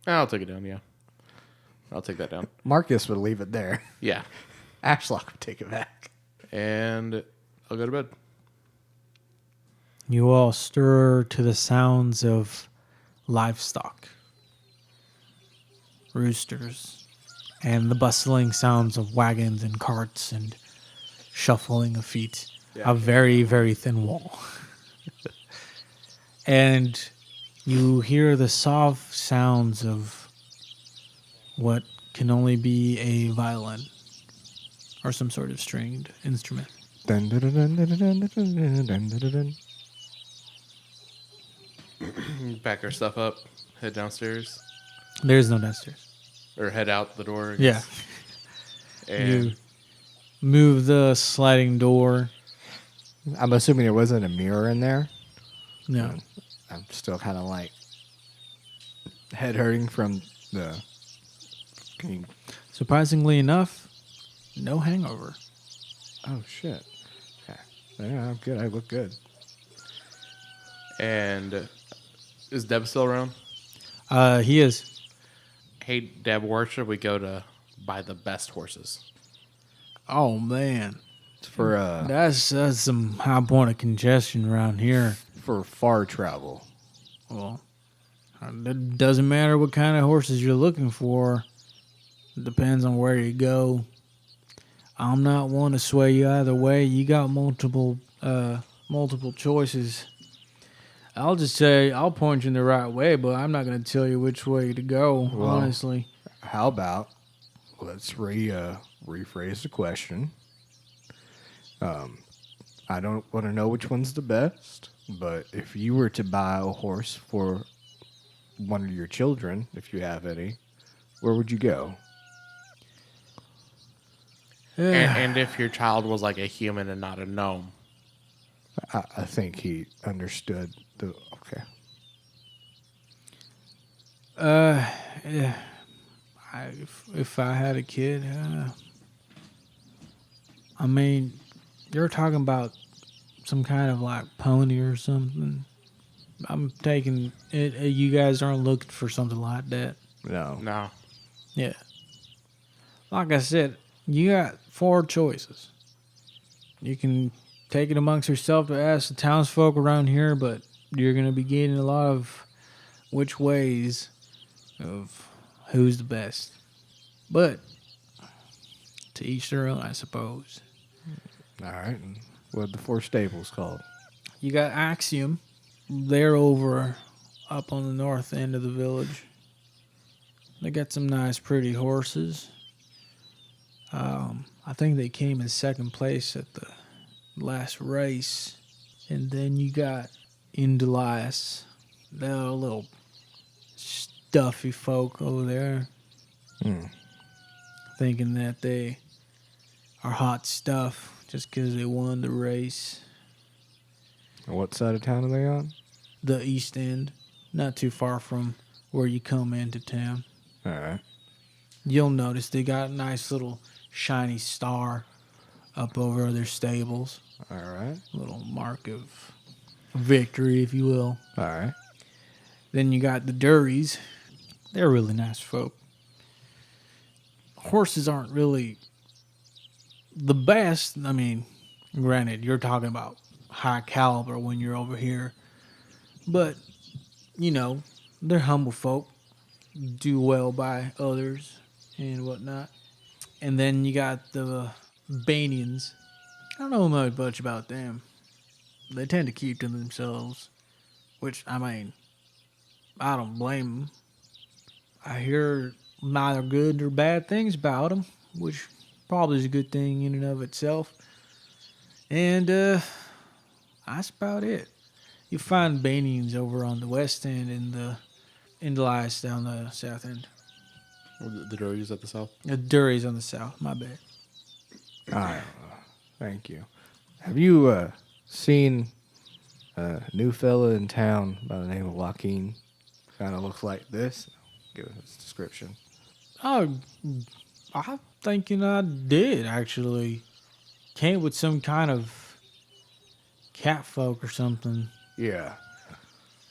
I'll take it down, yeah. I'll take that down. Marcus would leave it there. Yeah. Ashlock would take it back. And I'll go to bed. You all stir to the sounds of livestock, roosters, and the bustling sounds of wagons and carts and shuffling of feet. Yeah. A very, very thin wall. And you hear the soft sounds of what can only be a violin or some sort of stringed instrument. Dun, dun, dun, dun, dun, dun, dun, dun, dun, dun, dun. Pack our stuff up, head downstairs, There's no downstairs. or head out the door. I Yeah. guess. And You move the sliding door. I'm assuming there wasn't a mirror in there. No. I'm still kind of like head hurting from the. Surprisingly enough, no hangover. Oh shit! Yeah, I'm good. I look good. And is Deb still around? He is. Hey, Deb, where should we go to buy the best horses? Oh man, For that's some high point of congestion around here. for far travel. Well, it doesn't matter what kind of horses you're looking for. It depends on where you go. I'm not one to sway you either way. You got multiple choices. I'll just say I'll point you in the right way, but I'm not going to tell you which way to go. Well, honestly, How about let's rephrase the question. I don't want to know which one's the best, but if you were to buy a horse for one of your children, if you have any, where would you go? And if your child was like a human and not a gnome. I think he understood the. Okay. yeah. If I had a kid, I mean, you're talking about some kind of like pony or something. I'm taking it. You guys aren't looking for something like that. No. No. Yeah. Like I said, you got 4 choices. You can take it amongst yourself to ask the townsfolk around here, but you're going to be getting a lot of which ways of who's the best. But to each their own, I suppose. All right. And what are the 4 stables called? You got Axiom. They're over up on the north end of the village. They got some nice, pretty horses. I think they came in second place at the last race. And then you got Indelias. They're a little stuffy folk over there. Thinking that they are hot stuff just because they won the race. And what side of town are they on? The east end, not too far from where you come into town. All right. You'll notice they got a nice little shiny star up over their stables. All right. Little mark of victory, if you will. All right. Then you got the Durries. They're really nice folk. Horses aren't really the best. I mean, granted, you're talking about high caliber when you're over here. But, you know, they're humble folk. Do well by others and whatnot. And then you got the Banians. I don't know much about them. They tend to keep to themselves. Which, I mean, I don't blame them. I hear neither good nor bad things about them, which probably is a good thing in and of itself. And that's about it. You find Banians over on the west end and the Indelias down the south end. The Dory's at the south. The Durries on the south. My bad. All right. Thank you. Have you seen a new fella in town by the name of Joaquin? Kind of looks like this. Give us his description. Oh, I'm thinking I did actually. Came with some kind of cat folk or something. Yeah.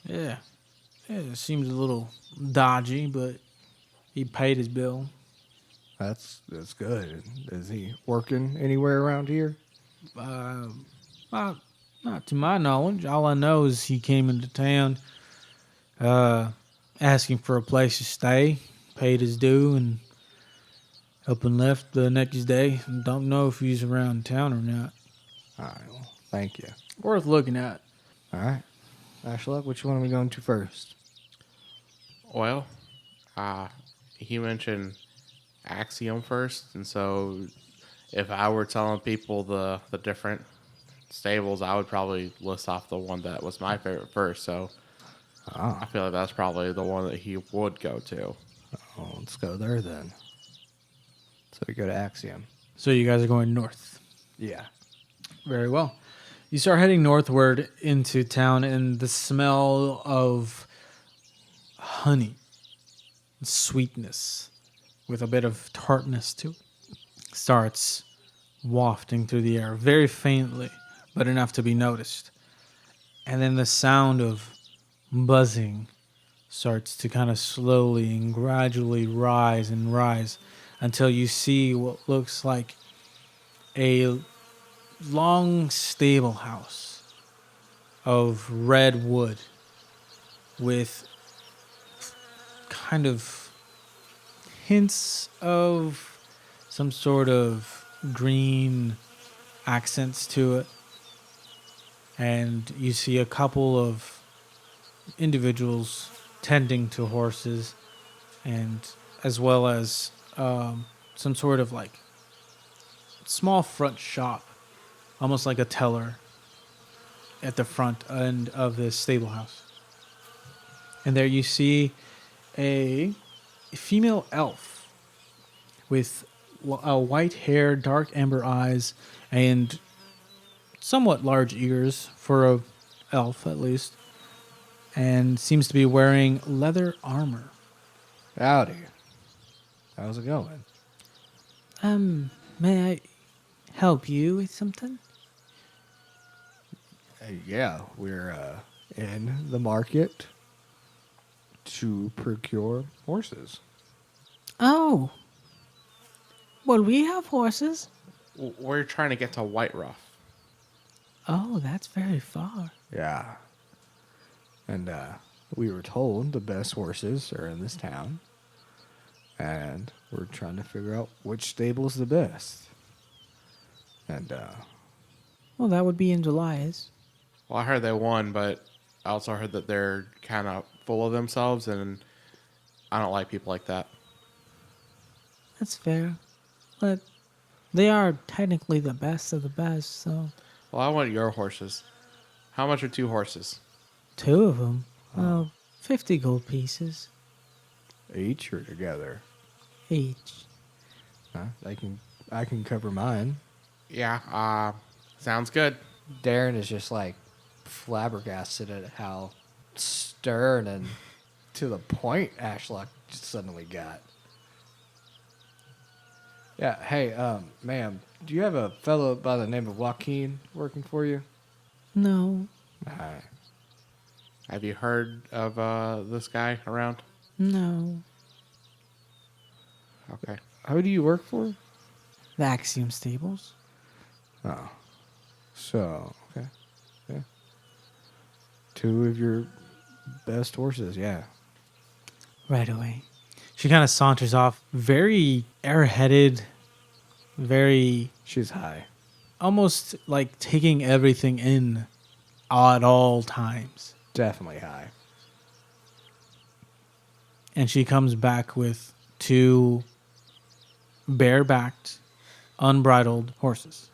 Yeah. Yeah, it seems a little dodgy, but he paid his bill. That's good. Is he working anywhere around here? Not to my knowledge. All I know is he came into town asking for a place to stay, paid his due, and up and left the next day. Don't know if he's around town or not. All right. Well, thank you. Worth looking at. All right. Ashlock, which one are we going to first? Well, he mentioned Axiom first, and so if I were telling people the different stables, I would probably list off the one that was my favorite first. So I feel like that's probably the one that he would go to. Oh, let's go there then. So we go to Axiom. So you guys are going north. Yeah. Very well. You start heading northward into town, and the smell of honey, sweetness, with a bit of tartness to it, starts wafting through the air, very faintly, but enough to be noticed. And then the sound of buzzing starts to kind of slowly and gradually rise and rise until you see what looks like a long stable house of red wood with kind of hints of some sort of green accents to it. And you see a couple of individuals tending to horses, and as well as some sort of like small front shop, almost like a teller at the front end of this stable house. And there you see a female elf with white hair, dark amber eyes, and somewhat large ears for a elf at least, and seems to be wearing leather armor. Howdy. How's it going? May I help you with something? Yeah, we're in the market to procure horses. Oh. Well, we have horses. We're trying to get to White Ruff. Oh, that's very far. Yeah. And we were told the best horses are in this town. And we're trying to figure out which stable's the best. And Well, that would be in July's. Well, I heard they won, but I also heard that they're kind of full of themselves, and I don't like people like that. That's fair. But they are technically the best of the best, so Well, I want your horses. How much are 2 horses? 2 of them. 50 gold pieces each or together? each. Huh? I can cover mine. Yeah, sounds good. Darren is just like flabbergasted at how stern and To the point Ashlock just suddenly got. Yeah, hey, ma'am, do you have a fellow by the name of Joaquin working for you? No, Alright. Have you heard of this guy around? no. Okay. Who do you work for? The Axiom Stables. Oh. So, okay. Yeah. 2 of your best horses, yeah. Right away. She kind of saunters off, very airheaded, very She's high. almost like taking everything in at all times. Definitely high. And she comes back with 2 barebacked, unbridled horses.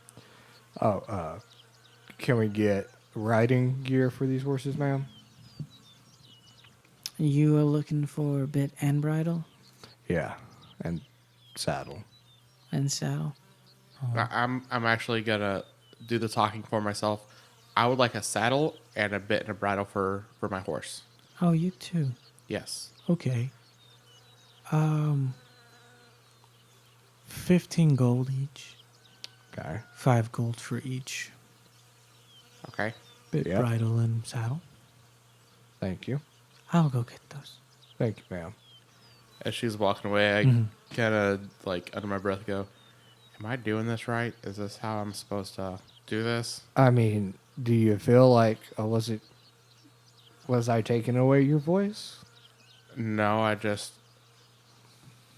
Oh, can we get riding gear for these horses, ma'am? You are looking for bit and bridle Yeah. And saddle. and saddle. I'm actually gonna do the talking for myself. I would like a saddle and a bit and a bridle for my horse. Oh, you too. Yes. Okay. 15 gold each. Okay. 5 gold for each Okay. bit, Yep. bridle, and saddle. Thank you. I'll go get those. Thank you, ma'am. As she's walking away, I kind of like under my breath go, "Am I doing this right? Is this how I'm supposed to do this?" I mean, do you feel like was I taking away your voice? No, I just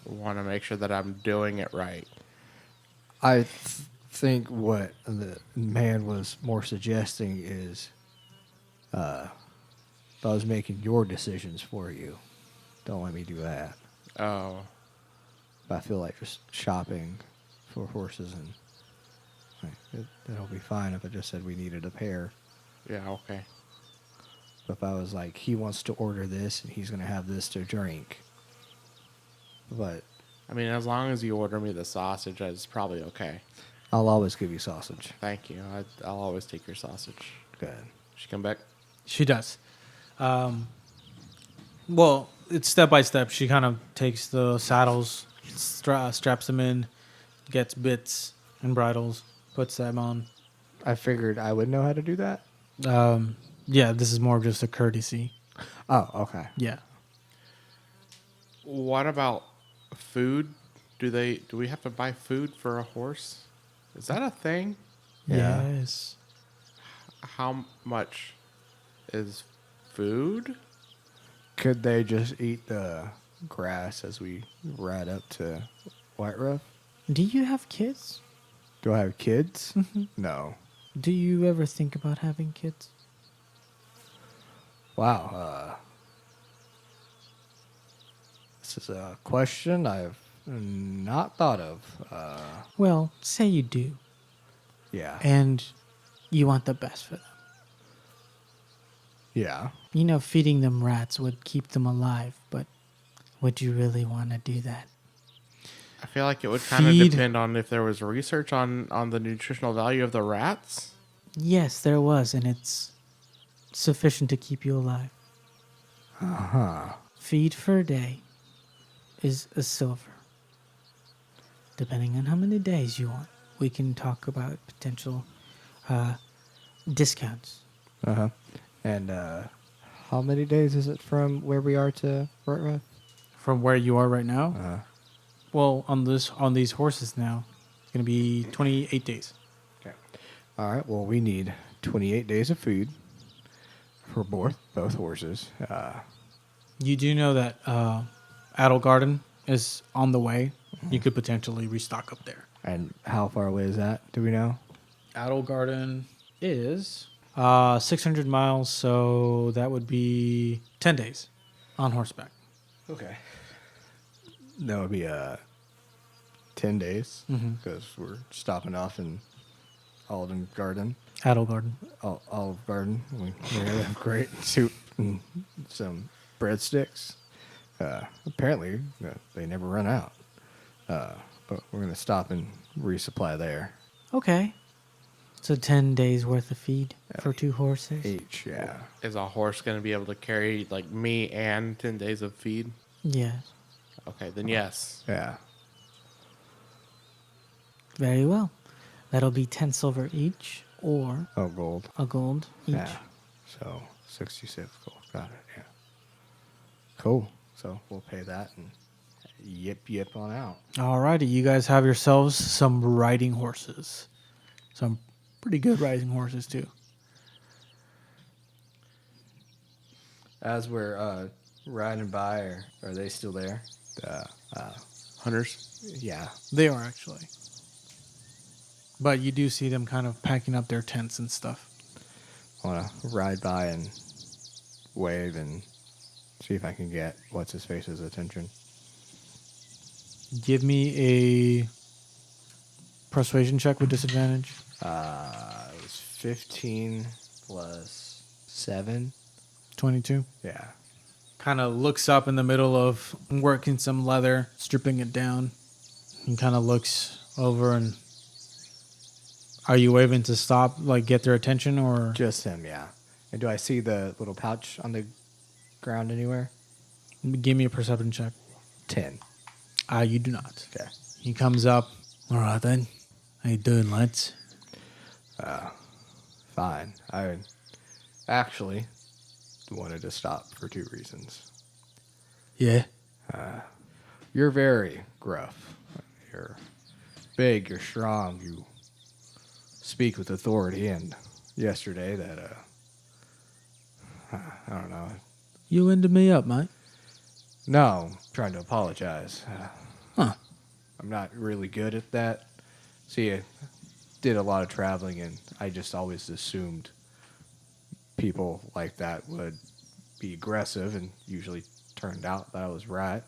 want to make sure that I'm doing it right. I think what the man was more suggesting is if I was making your decisions for you. Don't let me do that. Oh, I feel like just shopping for horses and it'll be fine if I just said we needed a pair. yeah, okay. But if I was like, he wants to order this and he's going to have this to drink. But I mean, as long as you order me the sausage, it's probably okay. I'll always give you sausage. Thank you. I'll always take your sausage. Good. She come back. She does. Well, it's step by step. She kind of takes the saddles, straps them in, gets bits and bridles, puts them on. I figured I would know how to do that. Yeah, this is more of just a courtesy. Oh, okay. Yeah. What about food? Do we have to buy food for a horse? Is that a thing? Yeah. Yes. How much is food? Could they just eat the grass as we ride up to White Ruff? Do you have kids? Do I have kids? No. Do you ever think about having kids? Wow. This is a question I've not thought of. Well, say you do, Yeah. and you want the best for them. Yeah. You know, feeding them rats would keep them alive, but would you really want to do that? I feel like it would kind of Feed- depend on if there was research on the nutritional value of the rats. Yes, there was, and it's sufficient to keep you alive. Feed for a day is a silver. Depending on how many days you want, we can talk about potential discounts. Uh-huh. And how many days is it from where we are to Rortmouth? From where you are right now? Well, on these horses now, it's going to be 28 days. Okay. All right. Well, we need 28 days of food for both horses. You do know that Adel Garden is on the way. You could potentially restock up there. And how far away is that? Do we know? Adel Garden is 600 miles, so that would be 10 days on horseback. Okay. That would be 10 days because we're stopping off in Alden Garden. Adel Garden. Olive Garden. We're going to have great soup and some breadsticks. Apparently, they never run out. But we're going to stop and resupply there. Okay. So 10 days worth of feed for 2 horses? Each, yeah. Is a horse going to be able to carry like me and 10 days of feed? Yes. Okay, then yes. Yeah. Very well. That'll be 10 silver each, or Oh, gold. a gold each. Yeah. So 66 gold. Got it. Yeah. Cool. So we'll pay that and yip on out. Alrighty, you guys have yourselves some riding horses. Some pretty good riding horses, too. As we're riding by, are they still there? Hunters? Yeah. They are, actually. But you do see them kind of packing up their tents and stuff. I want to ride by and wave and see if I can get what's-his-face's attention. Give me a persuasion check with disadvantage. It was 15 plus 7. 22. Yeah. Kind of looks up in the middle of working some leather, stripping it down. And kind of looks over and... Are you waving to stop, like get their attention, or... Just him, yeah. And do I see the little pouch on the ground anywhere? Give me a perception check. 10. You do not. Okay. He comes up. All right, then. How you doing, lads? Fine. I actually wanted to stop for 2 reasons. Yeah. You're very gruff. You're big, you're strong, you speak with authority, and yesterday that, I don't know. You winded me up, mate. No, I'm trying to apologize. Huh. I'm not really good at that. See, I did a lot of traveling, and I just always assumed people like that would be aggressive, and usually turned out that I was right.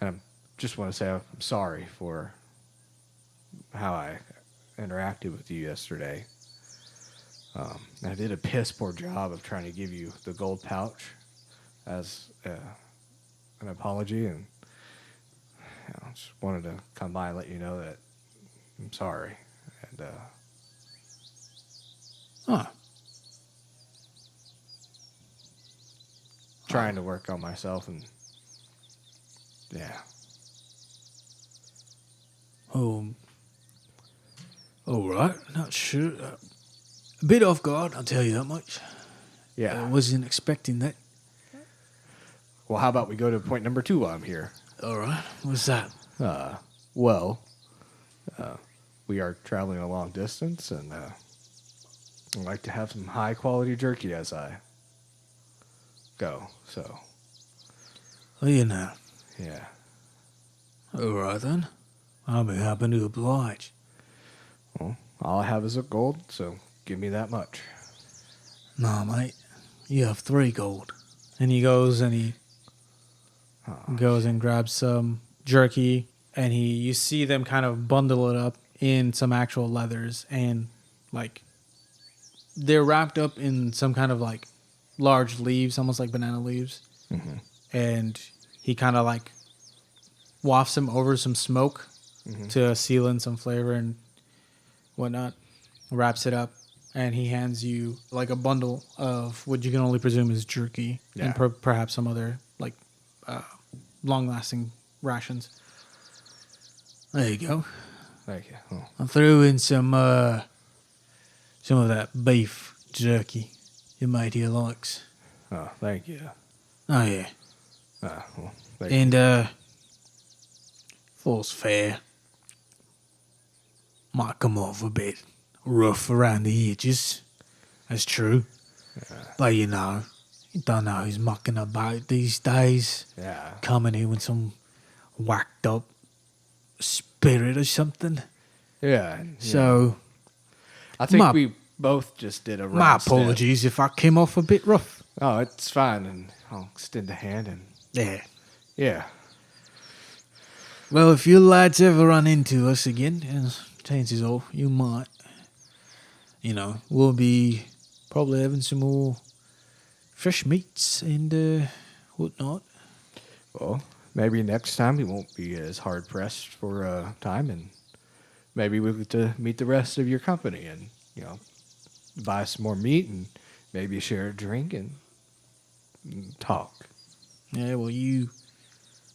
And I just want to say I'm sorry for how I interacted with you yesterday. I did a piss poor job of trying to give you the gold pouch as an apology, and I just wanted to come by and let you know that I'm sorry. And trying to work on myself, and yeah. Oh. All right. Not sure. A bit off guard, I'll tell you that much. I Yeah. wasn't expecting that. Well, how about we go to point number 2 while I'm here? All right. What's that? Well, we are traveling a long distance, and I'd like to have some high-quality jerky as I go. So, Oh, you know. yeah. All right, then. I'll be happy to oblige. Well, All I have is a gold, so give me that much. No, mate. You have 3 gold. And he goes and grabs some jerky, and you see them kind of bundle it up in some actual leathers, and like they're wrapped up in some kind of like large leaves, almost like banana leaves. Mm-hmm. And he kind of like wafts them over some smoke to seal in some flavor and whatnot, wraps it up, and he hands you like a bundle of what you can only presume is jerky and perhaps some other like long-lasting rations. There you go. Thank you. Oh, I threw in some of that beef jerky your mate here likes. oh thank you. Oh yeah, Well, thank you. and full's fair. Might come off a bit rough around the edges. That's true. But you don't know who's mucking about these days. Yeah. Coming in with some whacked up spirit or something. Yeah. So I think my- we both just did a my wrong step. apologies if I came off a bit rough. Oh, it's fine, and I'll extend a hand, and Yeah. yeah. Well, if you lads ever run into us again, and chances are you might, we'll be probably having some more fresh meats and whatnot. Well, maybe next time we won't be as hard pressed for time, and maybe we'll get to meet the rest of your company, and buy some more meat, and maybe share a drink and talk. Yeah, well, you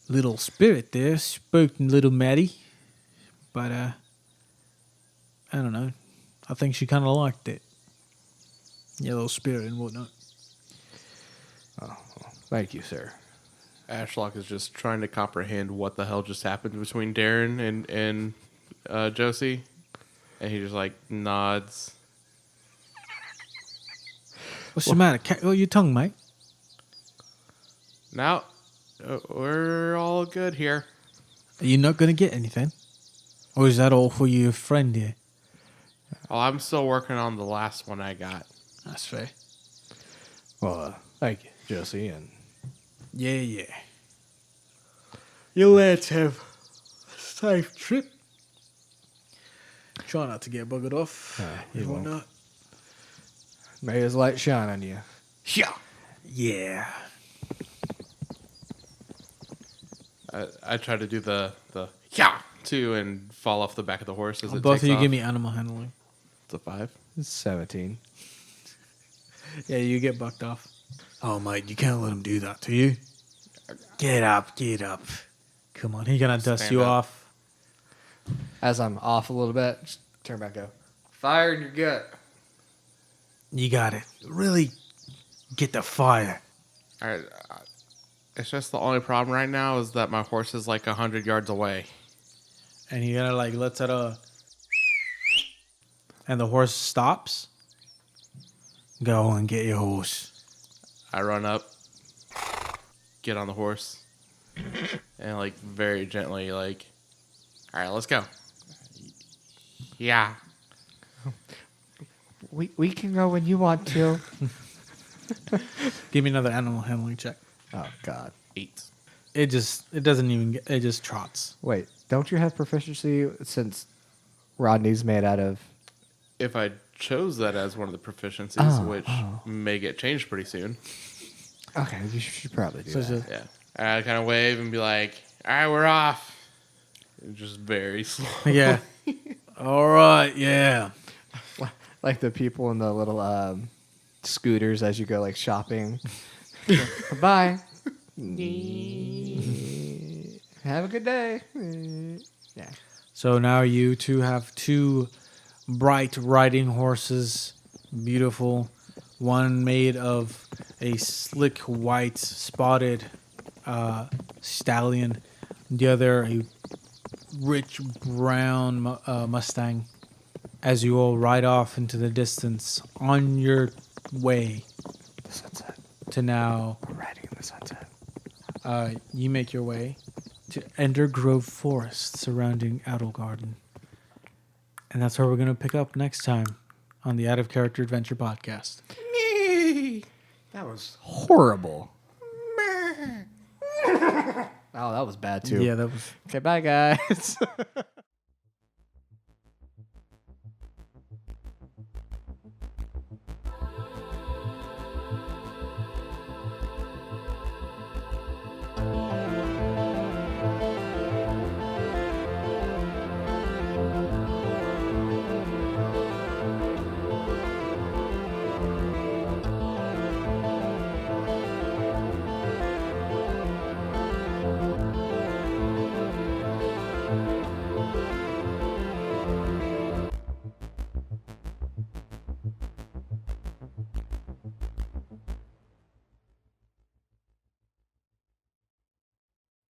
little spirit there spoke to little Maddie, but I don't know. I think she kind of liked it. Yeah, little spirit and whatnot. Thank you, sir. Ashlock is just trying to comprehend what the hell just happened between Darren and Josie, and he just like nods. What's the matter? Oh, your tongue, mate. Now we're all good here. Are you not going to get anything? Or is that all for your friend here? Oh, I'm still working on the last one I got. That's fair. Well, thank you, Josie, and Yeah. You lads have a safe trip. Try not to get buggered off. you and won't. whatnot. may his light shine on you. Yeah. I try to do the yeah too and fall off the back of the horse as it Both takes of you off. give me animal handling. It's a 5. It's 17. Yeah, you get bucked off. Oh, mate, you can't let him do that to you. Get up. Come on, he's going to dust Stand you up. off. As I'm off a little bit, just turn back, go. Fire in your gut. You got it. Really get the fire. All right. It's just the only problem right now is that my horse is like 100 yards away. And you're gonna like let's it and the horse stops. Go and get your horse. I run up, get on the horse, and like very gently like, all right, let's go. Yeah. We can go when you want to. Give me another animal handling check. Oh, God. 8. It doesn't even it just trots. Wait, don't you have proficiency since Rodney's made out of... If I chose that as one of the proficiencies, Oh, which may get changed pretty soon. Okay, you should probably do So it's that. just- Yeah. I kind of wave and be like, all right, we're off. And just very slow. Yeah. All right, yeah. Like the people in the little scooters as you go like shopping. Bye. Have a good day. Yeah. So now you two have 2 bright riding horses, beautiful. One made of a slick white spotted stallion. The other a rich brown Mustang. As you all ride off into the distance on your way The sunset. to now, We're riding in the sunset. you make your way to Endergrove Forest surrounding Garden. And that's where we're going to pick up next time on the Out of Character Adventure podcast. That was horrible. Oh, that was bad too. Yeah, that was. Okay, bye guys.